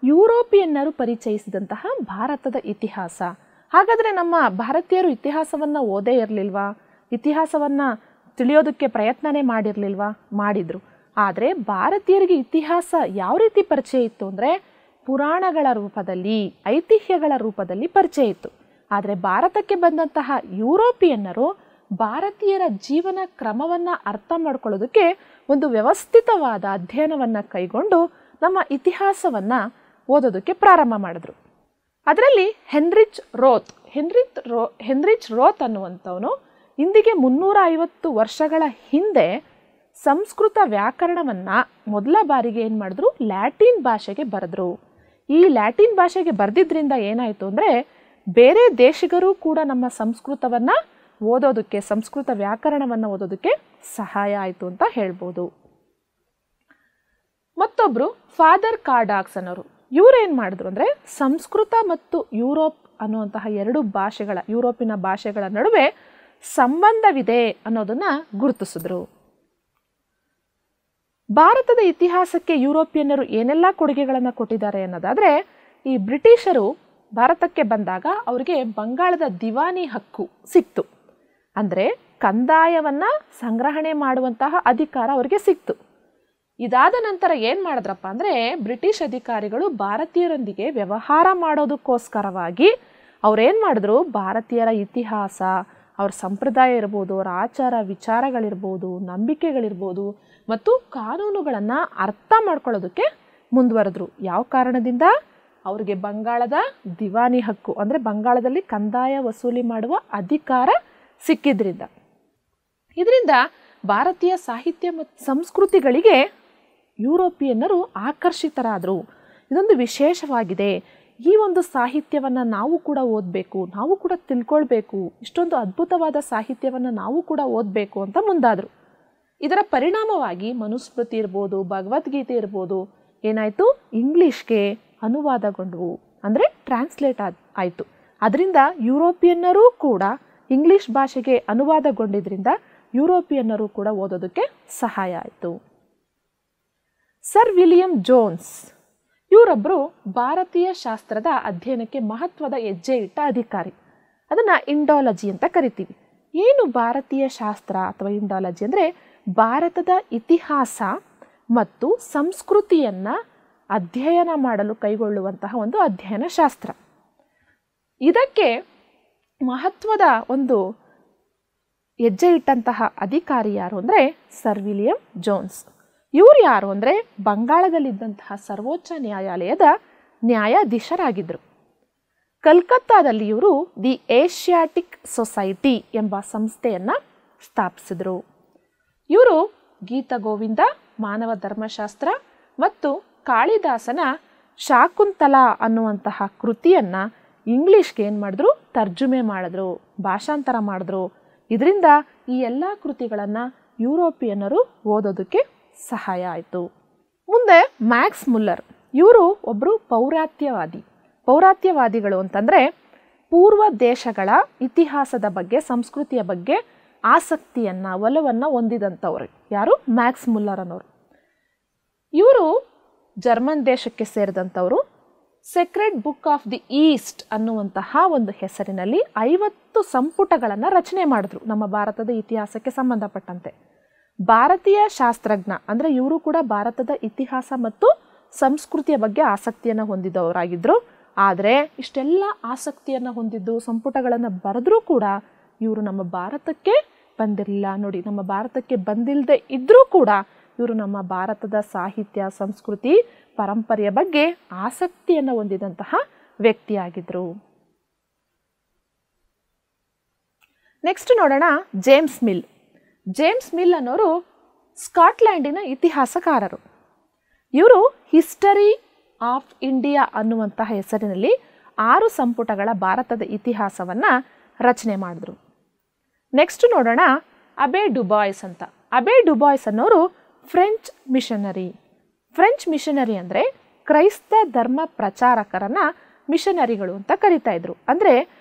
Speaker 3: ಯುರೋಪಿಯನ್ನರು ಪರಿಚಯಿಸಿದಂತಹ ಭಾರತದ ಇತಿಹಾಸ. ಹಾಗಾದರೆ ನಮ್ಮ ಭಾರತೀಯರು ಇತಿಹಾಸವನ್ನು ಓದೇ ಇರಲಿಲ್ವಾ? ಇತಿಹಾಸವನ್ನು ತಿಳಿಯೋದಕ್ಕೆ ಪ್ರಯತ್ನನೇ ಮಾಡಿರಲಿಲ್ವಾ? ಮಾಡಿದರು. ಆದರೆ ಭಾರತೀಯರಿಗೆ ಇತಿಹಾಸ ಯಾವ ರೀತಿ ಪರಿಚಯ ಇತ್ತು ಅಂದರೆ, ಪುರಾಣಗಳ ರೂಪದಲ್ಲಿ, ಐತಿಹ್ಯಗಳ ರೂಪದಲ್ಲಿ ಪರಿಚಯ ಇತ್ತು. ಆದರೆ ಭಾರತಕ್ಕೆ ಬಂದಂತಹ ಯುರೋಪಿಯನ್ನರು ಭಾರತೀಯರ ಜೀವನ ಕ್ರಮವನ್ನು ಅರ್ಥ ಮಾಡ್ಕೊಳ್ಳೋದಕ್ಕೆ ಒಂದು ವ್ಯವಸ್ಥಿತವಾದ ಅಧ್ಯಯನವನ್ನು ಕೈಗೊಂಡು ನಮ್ಮ ಇತಿಹಾಸವನ್ನು ಓದೋದಕ್ಕೆ ಪ್ರಾರಂಭ ಮಾಡಿದ್ರು. ಅದರಲ್ಲಿ ಹೆನ್ರಿಚ್ ರೋತ್ ಅನ್ನುವಂಥವನು ಇಂದಿಗೆ 350 ವರ್ಷಗಳ ಹಿಂದೆ ಸಂಸ್ಕೃತ ವ್ಯಾಕರಣವನ್ನು ಮೊದಲ ಬಾರಿಗೆ ಏನು ಮಾಡಿದ್ರು, ಲ್ಯಾಟಿನ್ ಭಾಷೆಗೆ ಬರೆದ್ರು. ಈ ಲ್ಯಾಟಿನ್ ಭಾಷೆಗೆ ಬರೆದಿದ್ದರಿಂದ ಏನಾಯಿತು ಅಂದರೆ, ಬೇರೆ ದೇಶಿಗರು ಕೂಡ ನಮ್ಮ ಸಂಸ್ಕೃತವನ್ನು ಓದೋದಕ್ಕೆ, ಸಂಸ್ಕೃತ ವ್ಯಾಕರಣವನ್ನು ಓದೋದಕ್ಕೆ ಸಹಾಯ ಆಯಿತು ಅಂತ ಹೇಳ್ಬೋದು. ಮತ್ತೊಬ್ಬರು ಫಾದರ್ ಕಾರ್ಡಾಕ್ಸ್ ಅನ್ನೋರು, ಇವರೇನು ಮಾಡಿದ್ರು ಅಂದರೆ, ಸಂಸ್ಕೃತ ಮತ್ತು ಯುರೋಪ್ ಅನ್ನುವಂತಹ ಎರಡು ಭಾಷೆಗಳ, ಯುರೋಪಿನ ಭಾಷೆಗಳ ನಡುವೆ ಸಂಬಂಧವಿದೆ ಅನ್ನೋದನ್ನು ಗುರುತಿಸಿದ್ರು. ಭಾರತದ ಇತಿಹಾಸಕ್ಕೆ ಯುರೋಪಿಯನ್ನರು ಏನೆಲ್ಲ ಕೊಡುಗೆಗಳನ್ನು ಕೊಟ್ಟಿದ್ದಾರೆ ಅನ್ನೋದಾದರೆ, ಈ ಬ್ರಿಟಿಷರು ಭಾರತಕ್ಕೆ ಬಂದಾಗ ಅವರಿಗೆ ಬಂಗಾಳದ ದಿವಾನಿ ಹಕ್ಕು ಸಿಕ್ತು. ಅಂದರೆ ಕಂದಾಯವನ್ನು ಸಂಗ್ರಹಣೆ ಮಾಡುವಂತಹ ಅಧಿಕಾರ ಅವರಿಗೆ ಸಿಕ್ತು. ಇದಾದ ನಂತರ ಏನು ಮಾಡಿದ್ರಪ್ಪ ಅಂದರೆ, ಬ್ರಿಟಿಷ್ ಅಧಿಕಾರಿಗಳು ಭಾರತೀಯರೊಂದಿಗೆ ವ್ಯವಹಾರ ಮಾಡೋದಕ್ಕೋಸ್ಕರವಾಗಿ ಅವ್ರೇನು ಮಾಡಿದ್ರು, ಭಾರತೀಯರ ಇತಿಹಾಸ, ಅವ್ರ ಸಂಪ್ರದಾಯ ಇರ್ಬೋದು, ಅವರ ಆಚಾರ ವಿಚಾರಗಳಿರ್ಬೋದು, ನಂಬಿಕೆಗಳಿರ್ಬೋದು ಮತ್ತು ಕಾನೂನುಗಳನ್ನು ಅರ್ಥ ಮಾಡ್ಕೊಳ್ಳೋದಕ್ಕೆ ಮುಂದುವರೆದ್ರು. ಯಾವ ಕಾರಣದಿಂದ? ಅವರಿಗೆ ಬಂಗಾಳದ ದಿವಾನಿ ಹಕ್ಕು ಅಂದರೆ ಬಂಗಾಳದಲ್ಲಿ ಕಂದಾಯ ವಸೂಲಿ ಮಾಡುವ ಅಧಿಕಾರ ಸಿಕ್ಕಿದ್ರಿಂದ. ಇದರಿಂದ ಭಾರತೀಯ ಸಾಹಿತ್ಯ ಮತ್ತು ಸಂಸ್ಕೃತಿಗಳಿಗೆ ಯುರೋಪಿಯನ್ನರು ಆಕರ್ಷಿತರಾದರು. ಇದೊಂದು ವಿಶೇಷವಾಗಿದೆ. ಈ ಒಂದು ಸಾಹಿತ್ಯವನ್ನು ನಾವು ಕೂಡ ಓದಬೇಕು, ನಾವು ಕೂಡ ತಿಳ್ಕೊಳ್ಬೇಕು, ಇಷ್ಟೊಂದು ಅದ್ಭುತವಾದ ಸಾಹಿತ್ಯವನ್ನು ನಾವು ಕೂಡ ಓದಬೇಕು ಅಂತ ಮುಂದಾದರು. ಇದರ ಪರಿಣಾಮವಾಗಿ ಮನುಸ್ಮೃತಿ ಇರ್ಬೋದು, ಭಗವದ್ಗೀತೆ ಇರ್ಬೋದು, ಏನಾಯಿತು, ಇಂಗ್ಲೀಷ್ಗೆ ಅನುವಾದಗೊಂಡವು, ಅಂದರೆ ಟ್ರಾನ್ಸ್ಲೇಟ್ ಆಯಿತು. ಅದರಿಂದ ಯುರೋಪಿಯನ್ನರೂ ಕೂಡ ಇಂಗ್ಲೀಷ್ ಭಾಷೆಗೆ ಅನುವಾದಗೊಂಡಿದ್ದರಿಂದ ಯುರೋಪಿಯನ್ನರು ಕೂಡ ಓದೋದಕ್ಕೆ ಸಹಾಯ ಆಯಿತು. ಸರ್ ವಿಲಿಯಂ ಜೋನ್ಸ್ ಇವರೊಬ್ಬರು ಭಾರತೀಯ ಶಾಸ್ತ್ರದ ಅಧ್ಯಯನಕ್ಕೆ ಮಹತ್ವದ ಹೆಜ್ಜೆ ಇಟ್ಟ ಅಧಿಕಾರಿ. ಅದನ್ನು ಇಂಡಾಲಜಿ ಅಂತ ಕರಿತೀವಿ. ಏನು ಭಾರತೀಯ ಶಾಸ್ತ್ರ ಅಥವಾ ಇಂಡಾಲಜಿ ಅಂದರೆ ಭಾರತದ ಇತಿಹಾಸ ಮತ್ತು ಸಂಸ್ಕೃತಿಯನ್ನು ಅಧ್ಯಯನ ಮಾಡಲು ಕೈಗೊಳ್ಳುವಂತಹ ಒಂದು ಅಧ್ಯಯನ ಶಾಸ್ತ್ರ. ಇದಕ್ಕೆ ಮಹತ್ವದ ಒಂದು ಹೆಜ್ಜೆ ಇಟ್ಟಂತಹ ಅಧಿಕಾರಿ ಯಾರು ಅಂದರೆ ಸರ್ ವಿಲಿಯಂ ಜೋನ್ಸ್. ಇವರು ಯಾರು ಅಂದರೆ ಬಂಗಾಳದಲ್ಲಿದ್ದಂತಹ ಸರ್ವೋಚ್ಚ ನ್ಯಾಯಾಲಯದ ನ್ಯಾಯಾಧೀಶರಾಗಿದ್ದರು. ಕಲ್ಕತ್ತಾದಲ್ಲಿ ಇವರು ದಿ ಏಷ್ಯಾಟಿಕ್ ಸೊಸೈಟಿ ಎಂಬ ಸಂಸ್ಥೆಯನ್ನು ಸ್ಥಾಪಿಸಿದರು. ಇವರು ಗೀತಗೋವಿಂದ, ಮಾನವ ಧರ್ಮಶಾಸ್ತ್ರ ಮತ್ತು ಕಾಳಿದಾಸನ ಶಾಕುಂತಲಾ ಅನ್ನುವಂತಹ ಕೃತಿಯನ್ನು ಇಂಗ್ಲೀಷ್ಗೆ ಏನು ಮಾಡಿದ್ರು, ತರ್ಜುಮೆ ಮಾಡಿದ್ರು, ಭಾಷಾಂತರ ಮಾಡಿದ್ರು. ಇದರಿಂದ ಈ ಎಲ್ಲ ಕೃತಿಗಳನ್ನು ಯುರೋಪಿಯನ್ನರು ಓದೋದಕ್ಕೆ ಸಹಾಯ ಆಯಿತು. ಮುಂದೆ ಮ್ಯಾಕ್ಸ್ ಮುಲ್ಲರ್, ಇವರು ಒಬ್ಬರು ಪೌರಾತ್ಯವಾದಿಗಳು ಅಂತಂದರೆ ಪೂರ್ವ ದೇಶಗಳ ಇತಿಹಾಸದ ಬಗ್ಗೆ, ಸಂಸ್ಕೃತಿಯ ಬಗ್ಗೆ ಆಸಕ್ತಿಯನ್ನು, ಒಲವನ್ನು ಹೊಂದಿದಂಥವ್ರು. ಯಾರು? ಮ್ಯಾಕ್ಸ್ ಮುಲ್ಲರ್ ಅನ್ನೋರು. ಇವರು ಜರ್ಮನ್ ದೇಶಕ್ಕೆ ಸೇರಿದಂಥವರು. Sacred book of the East ಅನ್ನುವಂತಹ ಒಂದು ಹೆಸರಿನಲ್ಲಿ 50 ಸಂಪುಟಗಳನ್ನು ರಚನೆ ಮಾಡಿದ್ರು ನಮ್ಮ ಭಾರತದ ಇತಿಹಾಸಕ್ಕೆ ಸಂಬಂಧಪಟ್ಟಂತೆ. ಭಾರತೀಯ ಶಾಸ್ತ್ರಜ್ಞ ಅಂದರೆ ಇವರು ಕೂಡ ಭಾರತದ ಇತಿಹಾಸ ಮತ್ತು ಸಂಸ್ಕೃತಿಯ ಬಗ್ಗೆ ಆಸಕ್ತಿಯನ್ನು ಹೊಂದಿದವರಾಗಿದ್ದರು. ಆದರೆ ಇಷ್ಟೆಲ್ಲ ಆಸಕ್ತಿಯನ್ನು ಹೊಂದಿದ್ದು ಸಂಪುಟಗಳನ್ನು ಬರೆದ್ರೂ ಕೂಡ ಇವರು ನಮ್ಮ ಭಾರತಕ್ಕೆ ಬಂದಿರಲಿಲ್ಲ. ನೋಡಿ, ನಮ್ಮ ಭಾರತಕ್ಕೆ ಬಂದಿಲ್ಲದೆ ಇದ್ದರೂ ಕೂಡ ಇವರು ನಮ್ಮ ಭಾರತದ ಸಾಹಿತ್ಯ, ಸಂಸ್ಕೃತಿ, ಪರಂಪರೆಯ ಬಗ್ಗೆ ಆಸಕ್ತಿಯನ್ನು ಹೊಂದಿದಂತಹ ವ್ಯಕ್ತಿಯಾಗಿದ್ದರು. ನೆಕ್ಸ್ಟ್ ನೋಡೋಣ ಜೇಮ್ಸ್ ಮಿಲ್. ಜೇಮ್ಸ್ ಮಿಲ್ ಅನ್ನೋರು ಸ್ಕಾಟ್ಲ್ಯಾಂಡಿನ ಇತಿಹಾಸಕಾರರು. ಇವರು ಹಿಸ್ಟರಿ ಆಫ್ ಇಂಡಿಯಾ ಅನ್ನುವಂತಹ ಹೆಸರಿನಲ್ಲಿ 6 ಸಂಪುಟಗಳ ಭಾರತದ ಇತಿಹಾಸವನ್ನು ರಚನೆ ಮಾಡಿದ್ರು. ನೆಕ್ಸ್ಟ್ ನೋಡೋಣ ಅಬೆ ಡುಬಾಯ್ಸ್ ಅಂತ. ಅಬೆ ಡುಬಾಯ್ಸ್ ಅನ್ನೋರು ಫ್ರೆಂಚ್ ಮಿಷನರಿ ಅಂದರೆ ಕ್ರೈಸ್ತ ಧರ್ಮ ಪ್ರಚಾರಕರನ್ನು ಮಿಷನರಿಗಳು ಅಂತ ಕರಿತಾ ಇದ್ರು. ಅಂದರೆ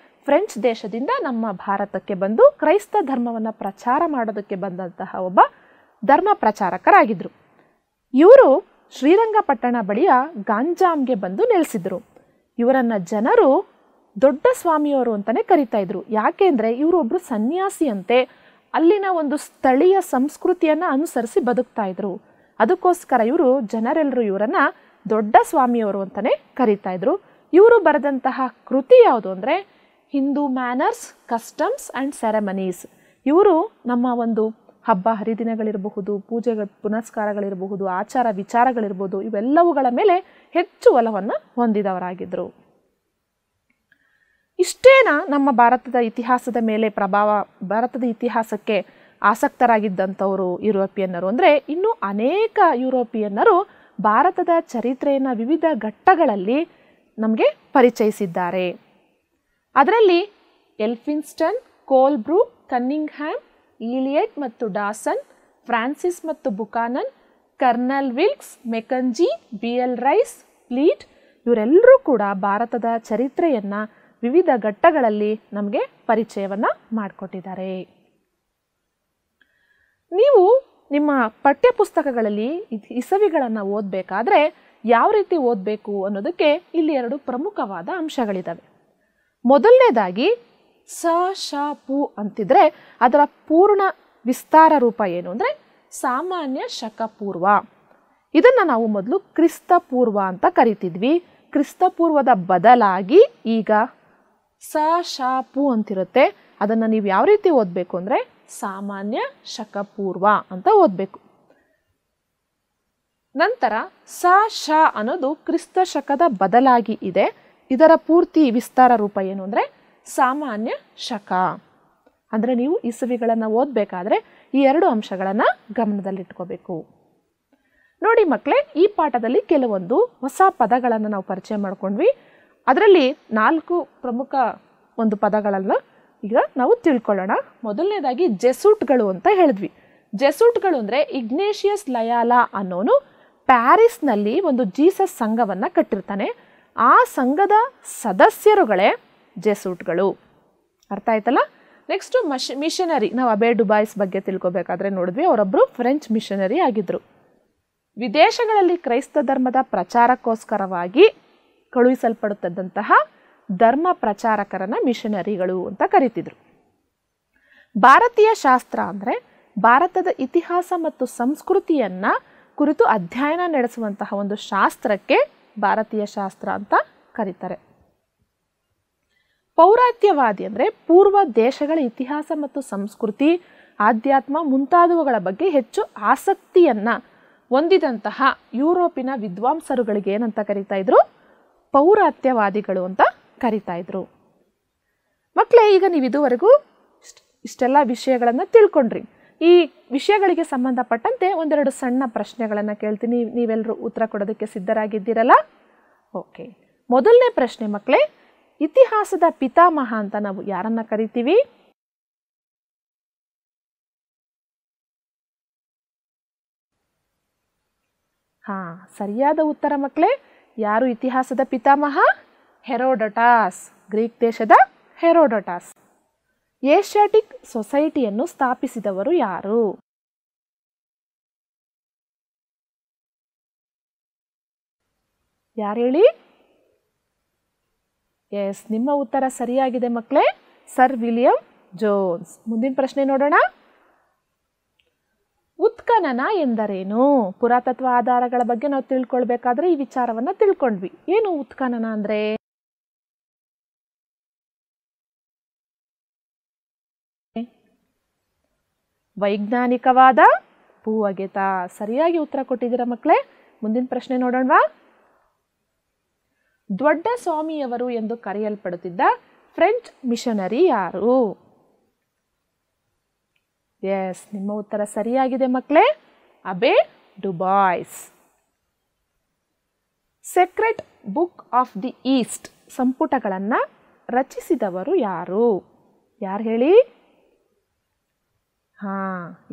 Speaker 3: ಫ್ರೆಂಚ್ ದೇಶದಿಂದ ನಮ್ಮ ಭಾರತಕ್ಕೆ ಬಂದು ಕ್ರೈಸ್ತ ಧರ್ಮವನ್ನು ಪ್ರಚಾರ ಮಾಡೋದಕ್ಕೆ ಬಂದಂತಹ ಒಬ್ಬ ಧರ್ಮ ಪ್ರಚಾರಕರಾಗಿದ್ದರು. ಇವರು ಶ್ರೀರಂಗಪಟ್ಟಣ ಬಳಿಯ ಗಾಂಜಾಮ್ಗೆ ಬಂದು ನೆಲೆಸಿದ್ರು. ಇವರನ್ನು ಜನರು ದೊಡ್ಡ ಸ್ವಾಮಿಯವರು ಅಂತಲೇ ಕರಿತಾ ಇದ್ರು. ಯಾಕೆಂದರೆ ಇವರು ಒಬ್ಬರು ಸನ್ಯಾಸಿಯಂತೆ ಅಲ್ಲಿನ ಒಂದು ಸ್ಥಳೀಯ ಸಂಸ್ಕೃತಿಯನ್ನು ಅನುಸರಿಸಿ ಬದುಕ್ತಾ ಇದ್ರು. ಅದಕ್ಕೋಸ್ಕರ ಜನರೆಲ್ಲರೂ ಇವರನ್ನು ದೊಡ್ಡ ಸ್ವಾಮಿಯವರು ಅಂತಲೇ ಕರಿತಾ ಇದ್ರು. ಇವರು ಬರೆದಂತಹ ಕೃತಿ ಯಾವುದು ಅಂದರೆ Hindu manners, customs and ceremonies. ಇವರು ನಮ್ಮ ಒಂದು ಹಬ್ಬ ಹರಿದಿನಗಳಿರಬಹುದು, ಪೂಜೆಗಳು ಪುನಸ್ಕಾರಗಳಿರಬಹುದು, ಆಚಾರ ವಿಚಾರಗಳಿರ್ಬೋದು, ಇವೆಲ್ಲವುಗಳ ಮೇಲೆ ಹೆಚ್ಚು ಒಲವನ್ನು ಹೊಂದಿದವರಾಗಿದ್ದರು. ಇಷ್ಟೇನಾ ನಮ್ಮ ಭಾರತದ ಇತಿಹಾಸದ ಮೇಲೆ ಭಾರತದ ಇತಿಹಾಸಕ್ಕೆ ಆಸಕ್ತರಾಗಿದ್ದಂಥವರು ಯುರೋಪಿಯನ್ನರು ಅಂದರೆ ಇನ್ನೂ ಅನೇಕ ಯುರೋಪಿಯನ್ನರು ಭಾರತದ ಚರಿತ್ರೆಯನ್ನು ವಿವಿಧ ಘಟ್ಟಗಳಲ್ಲಿ ನಮಗೆ ಪರಿಚಯಿಸಿದ್ದಾರೆ. ಅದರಲ್ಲಿ ಎಲ್ಫಿನ್ಸ್ಟನ್, ಕೋಲ್ಬ್ರೂಕ್, ಕನ್ನಿಂಗ್ಹ್ಯಾಮ್, ಈಲಿಯಟ್ ಮತ್ತು ಡಾಸನ್, ಫ್ರಾನ್ಸಿಸ್ ಮತ್ತು Buchanan, colonel Wilks, Mackenzie, BL Rice, Fleet ಇವರೆಲ್ಲರೂ ಕೂಡ ಭಾರತದ ಚರಿತ್ರೆಯನ್ನು ವಿವಿಧ ಘಟ್ಟಗಳಲ್ಲಿ ನಮಗೆ ಪರಿಚಯವನ್ನು ಮಾಡಿಕೊಟ್ಟಿದ್ದಾರೆ. ನೀವು ನಿಮ್ಮ ಪಠ್ಯಪುಸ್ತಕಗಳಲ್ಲಿ ಇಸವಿಗಳನ್ನು ಓದಬೇಕಾದ್ರೆ ಯಾವ ರೀತಿ ಓದಬೇಕು ಅನ್ನೋದಕ್ಕೆ ಇಲ್ಲಿ 2 ಪ್ರಮುಖವಾದ ಅಂಶಗಳಿದ್ದಾವೆ. ಮೊದಲನೇದಾಗಿ ಸ ಶ ಪು ಅಂತಿದ್ರೆ ಅದರ ಪೂರ್ಣ ವಿಸ್ತಾರ ರೂಪ ಏನು ಅಂದರೆ ಸಾಮಾನ್ಯ ಶಕ ಪೂರ್ವ. ಇದನ್ನು ನಾವು ಮೊದಲು ಕ್ರಿಸ್ತ ಪೂರ್ವ ಅಂತ ಕರಿತಿದ್ವಿ. ಕ್ರಿಸ್ತ ಪೂರ್ವದ ಬದಲಾಗಿ ಈಗ ಸ ಶ ಪು ಅಂತಿರುತ್ತೆ. ಅದನ್ನು ನೀವು ಯಾವ ರೀತಿ ಓದಬೇಕು ಅಂದರೆ ಸಾಮಾನ್ಯ ಶಕ ಪೂರ್ವ ಅಂತ ಓದಬೇಕು. ನಂತರ ಸ ಶ ಅನ್ನೋದು ಕ್ರಿಸ್ತ ಶಕದ ಬದಲಾಗಿ ಇದೆ. ಇದರ ಪೂರ್ತಿ ವಿಸ್ತಾರ ರೂಪ ಏನು ಅಂದರೆ ಸಾಮಾನ್ಯ ಶಕ. ಅಂದರೆ ನೀವು ಇಸವಿಗಳನ್ನು ಓದಬೇಕಾದ್ರೆ ಈ 2 ಅಂಶಗಳನ್ನು ಗಮನದಲ್ಲಿಟ್ಕೋಬೇಕು. ನೋಡಿ ಮಕ್ಕಳೇ, ಈ ಪಾಠದಲ್ಲಿ ಕೆಲವೊಂದು ಹೊಸ ಪದಗಳನ್ನು ನಾವು ಪರಿಚಯ ಮಾಡ್ಕೊಂಡ್ವಿ. ಅದರಲ್ಲಿ 4 ಪ್ರಮುಖ ಒಂದು ಪದಗಳನ್ನು ಈಗ ನಾವು ತಿಳ್ಕೊಳ್ಳೋಣ. ಮೊದಲನೇದಾಗಿ ಜೆಸೂಟ್ಗಳು ಅಂತ ಹೇಳಿದ್ವಿ. ಜೆಸೂಟ್ಗಳು ಅಂದರೆ ಇಗ್ನೇಷಿಯಸ್ ಲಯಾಲಾ ಅನ್ನೋನು ಪ್ಯಾರಿಸ್ನಲ್ಲಿ ಒಂದು ಜೀಸಸ್ ಸಂಘವನ್ನು ಕಟ್ಟಿರ್ತಾನೆ. ಆ ಸಂಘದ ಸದಸ್ಯರುಗಳೇ ಜೆಸೂಟ್ಗಳು. ಅರ್ಥ ಆಯ್ತಲ್ಲ? Next missionary. ನಾವು ಅಬೆ ಡುಬಾಯ್ಸ್ ಬಗ್ಗೆ ತಿಳ್ಕೊಬೇಕಾದ್ರೆ ನೋಡಿದ್ವಿ, ಅವರೊಬ್ಬರು ಫ್ರೆಂಚ್ ಮಿಷನರಿ ಆಗಿದ್ದರು. ವಿದೇಶಗಳಲ್ಲಿ ಕ್ರೈಸ್ತ ಧರ್ಮದ ಪ್ರಚಾರಕ್ಕೋಸ್ಕರವಾಗಿ ಕಳುಹಿಸಲ್ಪಡುತ್ತಿದ್ದಂತಹ ಧರ್ಮ ಪ್ರಚಾರಕರನ್ನ ಮಿಷನರಿಗಳು ಅಂತ ಕರೀತಿದ್ರು. ಭಾರತೀಯ ಶಾಸ್ತ್ರ ಅಂದರೆ ಭಾರತದ ಇತಿಹಾಸ ಮತ್ತು ಸಂಸ್ಕೃತಿಯನ್ನು ಕುರಿತು ಅಧ್ಯಯನ ನಡೆಸುವಂತಹ ಒಂದು ಶಾಸ್ತ್ರಕ್ಕೆ ಭಾರತೀಯ ಶಾಸ್ತ್ರ ಅಂತ ಕರೀತಾರೆ. ಪೌರಾತ್ಯವಾದಿ ಅಂದರೆ ಪೂರ್ವ ದೇಶಗಳ ಇತಿಹಾಸ ಮತ್ತು ಸಂಸ್ಕೃತಿ, ಆಧ್ಯಾತ್ಮ ಮುಂತಾದವುಗಳ ಬಗ್ಗೆ ಹೆಚ್ಚು ಆಸಕ್ತಿಯನ್ನು ಹೊಂದಿದಂತಹ ಯುರೋಪಿನ ವಿದ್ವಾಂಸರುಗಳಿಗೆ ಏನಂತ ಕರೀತಾ ಇದ್ರು? ಪೌರಾತ್ಯವಾದಿಗಳು ಅಂತ ಕರೀತಾ ಇದ್ರು. ಮಕ್ಕಳೇ, ಈಗ ನೀವು ಇದುವರೆಗೂ ಇಷ್ಟೆಲ್ಲ ವಿಷಯಗಳನ್ನು ತಿಳ್ಕೊಂಡ್ರಿ. ಈ ವಿಷಯಗಳಿಗೆ ಸಂಬಂಧಪಟ್ಟಂತೆ ಒಂದೆರಡು ಸಣ್ಣ ಪ್ರಶ್ನೆಗಳನ್ನು ಕೇಳ್ತೀನಿ, ನೀವೆಲ್ಲರೂ ಉತ್ತರ ಕೊಡೋದಕ್ಕೆ ಸಿದ್ಧರಾಗಿದ್ದೀರಲ್ಲ? ಓಕೆ. ಮೊದಲನೇ ಪ್ರಶ್ನೆ ಮಕ್ಕಳೇ, ಇತಿಹಾಸದ ಪಿತಾಮಹ ಅಂತ ನಾವು ಯಾರನ್ನ ಕರಿತೀವಿ? ಸರಿಯಾದ ಉತ್ತರ ಮಕ್ಕಳೇ. ಯಾರು ಇತಿಹಾಸದ ಪಿತಾಮಹ? ಹೆರೋಡೋಟಸ್, ಗ್ರೀಕ್ ದೇಶದ ಹೆರೋಡೋಟಸ್. ಏಷ್ಯಾಟಿಕ್ ಸೊಸೈಟಿಯನ್ನು ಸ್ಥಾಪಿಸಿದವರು ಯಾರು? ಯಾರು ಹೇಳಿ? ಎಸ್, ನಿಮ್ಮ ಉತ್ತರ ಸರಿಯಾಗಿದೆ ಮಕ್ಕಳೇ, ಸರ್ ವಿಲಿಯಂ ಜೋನ್ಸ್. ಮುಂದಿನ ಪ್ರಶ್ನೆ ನೋಡೋಣ. ಉತ್ಖನನ ಎಂದರೇನು? ಪುರಾತತ್ವ ಆಧಾರಗಳ ಬಗ್ಗೆ ನಾವು ತಿಳ್ಕೊಳ್ಬೇಕಾದ್ರೆ ಈ ವಿಚಾರವನ್ನ ತಿಳ್ಕೊಂಡ್ವಿ. ಏನು ಉತ್ಖನನ ಅಂದ್ರೆ? ವೈಜ್ಞಾನಿಕವಾದ ಭೂ ಅಗೆತ. ಸರಿಯಾಗಿ ಉತ್ತರ ಕೊಟ್ಟಿದ್ದೀರಾ ಮಕ್ಕಳೇ. ಮುಂದಿನ ಪ್ರಶ್ನೆ ನೋಡೋಣವಾ. ದೊಡ್ಡ ಸ್ವಾಮಿಯವರು ಎಂದು ಕರೆಯಲ್ಪಡುತ್ತಿದ್ದ ಫ್ರೆಂಚ್ ಮಿಷನರಿ ಯಾರು? ಎಸ್, ನಿಮ್ಮ ಉತ್ತರ ಸರಿಯಾಗಿದೆ ಮಕ್ಕಳೇ, Abbe Dubois. Secret book of the East ಸಂಪುಟಗಳನ್ನು ರಚಿಸಿದವರು ಯಾರು? ಯಾರು ಹೇಳಿ?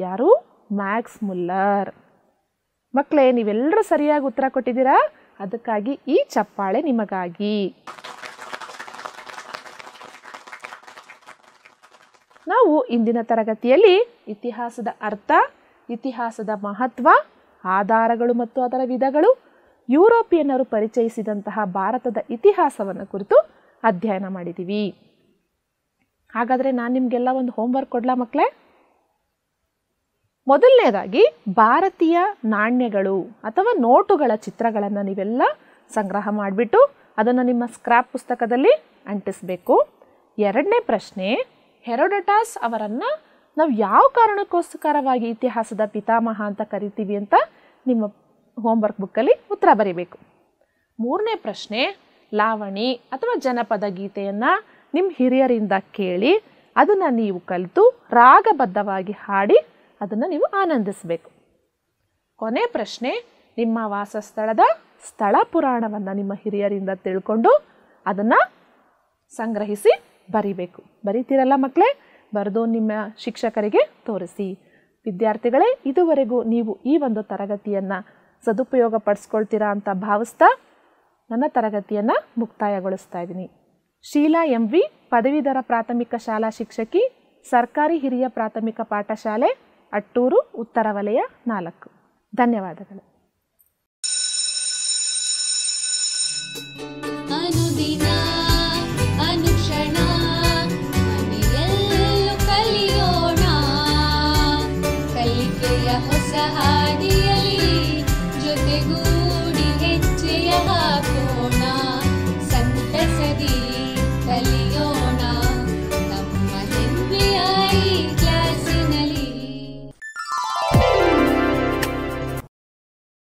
Speaker 3: ಯಾರು? Max Muller. ಮಕ್ಕಳೇ, ನೀವೆಲ್ಲರೂ ಸರಿಯಾಗಿ ಉತ್ತರ ಕೊಟ್ಟಿದ್ದೀರಾ, ಅದಕ್ಕಾಗಿ ಈ ಚಪ್ಪಾಳೆ ನಿಮಗಾಗಿ. ನಾವು ಇಂದಿನ ತರಗತಿಯಲ್ಲಿ ಇತಿಹಾಸದ ಅರ್ಥ, ಇತಿಹಾಸದ ಮಹತ್ವ, ಆಧಾರಗಳು ಮತ್ತು ಅದರ ವಿಧಗಳು, ಯುರೋಪಿಯನ್ನರು ಪರಿಚಯಿಸಿದಂತಹ ಭಾರತದ ಇತಿಹಾಸವನ್ನು ಕುರಿತು ಅಧ್ಯಯನ ಮಾಡಿದ್ದೀವಿ. ಹಾಗಾದರೆ ನಾನು ನಿಮಗೆಲ್ಲ ಒಂದು ಹೋಮ್ವರ್ಕ್ ಕೊಡ್ಲಾ ಮಕ್ಕಳೇ? ಮೊದಲನೇದಾಗಿ ಭಾರತೀಯ ನಾಣ್ಯಗಳು ಅಥವಾ ನೋಟುಗಳ ಚಿತ್ರಗಳನ್ನು ನೀವೆಲ್ಲ ಸಂಗ್ರಹ ಮಾಡಿಬಿಟ್ಟು ಅದನ್ನು ನಿಮ್ಮ ಸ್ಕ್ರಾಪ್ ಪುಸ್ತಕದಲ್ಲಿ ಅಂಟಿಸಬೇಕು. ಎರಡನೇ ಪ್ರಶ್ನೆ, ಹೆರೋಡೋಟಸ್ ಅವರನ್ನು ನಾವು ಯಾವ ಕಾರಣಕ್ಕೋಸ್ಕರವಾಗಿ ಇತಿಹಾಸದ ಪಿತಾಮಹ ಅಂತ ಕರಿತೀವಿ ಅಂತ ನಿಮ್ಮ ಹೋಮ್ವರ್ಕ್ ಬುಕ್ಕಲ್ಲಿ ಉತ್ತರ ಬರೀಬೇಕು. ಮೂರನೇ ಪ್ರಶ್ನೆ, ಲಾವಣಿ ಅಥವಾ ಜನಪದ ಗೀತೆಯನ್ನು ನಿಮ್ಮ ಹಿರಿಯರಿಂದ ಕೇಳಿ ಅದನ್ನು ನೀವು ಕಲಿತು ರಾಗಬದ್ಧವಾಗಿ ಹಾಡಿ ಅದನ್ನು ನೀವು ಆನಂದಿಸಬೇಕು. ಕೊನೆ ಪ್ರಶ್ನೆ, ನಿಮ್ಮ ವಾಸಸ್ಥಳದ ಸ್ಥಳ ಪುರಾಣವನ್ನು ನಿಮ್ಮ ಹಿರಿಯರಿಂದ ತಿಳ್ಕೊಂಡು ಅದನ್ನು ಸಂಗ್ರಹಿಸಿ ಬರಿಬೇಕು. ಬರೀತೀರಲ್ಲ ಮಕ್ಕಳೇ? ಬರೆದು ನಿಮ್ಮ ಶಿಕ್ಷಕರಿಗೆ ತೋರಿಸಿ. ವಿದ್ಯಾರ್ಥಿಗಳೇ, ಇದುವರೆಗೂ ನೀವು ಈ ಒಂದು ತರಗತಿಯನ್ನು ಸದುಪಯೋಗ ಪಡಿಸ್ಕೊಳ್ತೀರಾ ಅಂತ ಭಾವಿಸ್ತಾ ನನ್ನ ತರಗತಿಯನ್ನು ಮುಕ್ತಾಯಗೊಳಿಸ್ತಾ ಇದ್ದೀನಿ. ಶೀಲಾ MV, ಪದವೀಧರ ಪ್ರಾಥಮಿಕ ಶಾಲಾ ಶಿಕ್ಷಕಿ, ಸರ್ಕಾರಿ ಹಿರಿಯ ಪ್ರಾಥಮಿಕ ಪಾಠಶಾಲೆ, ಅಟ್ಟೂರು, ಉತ್ತರ ವಲಯ 4. ಧನ್ಯವಾದಗಳು.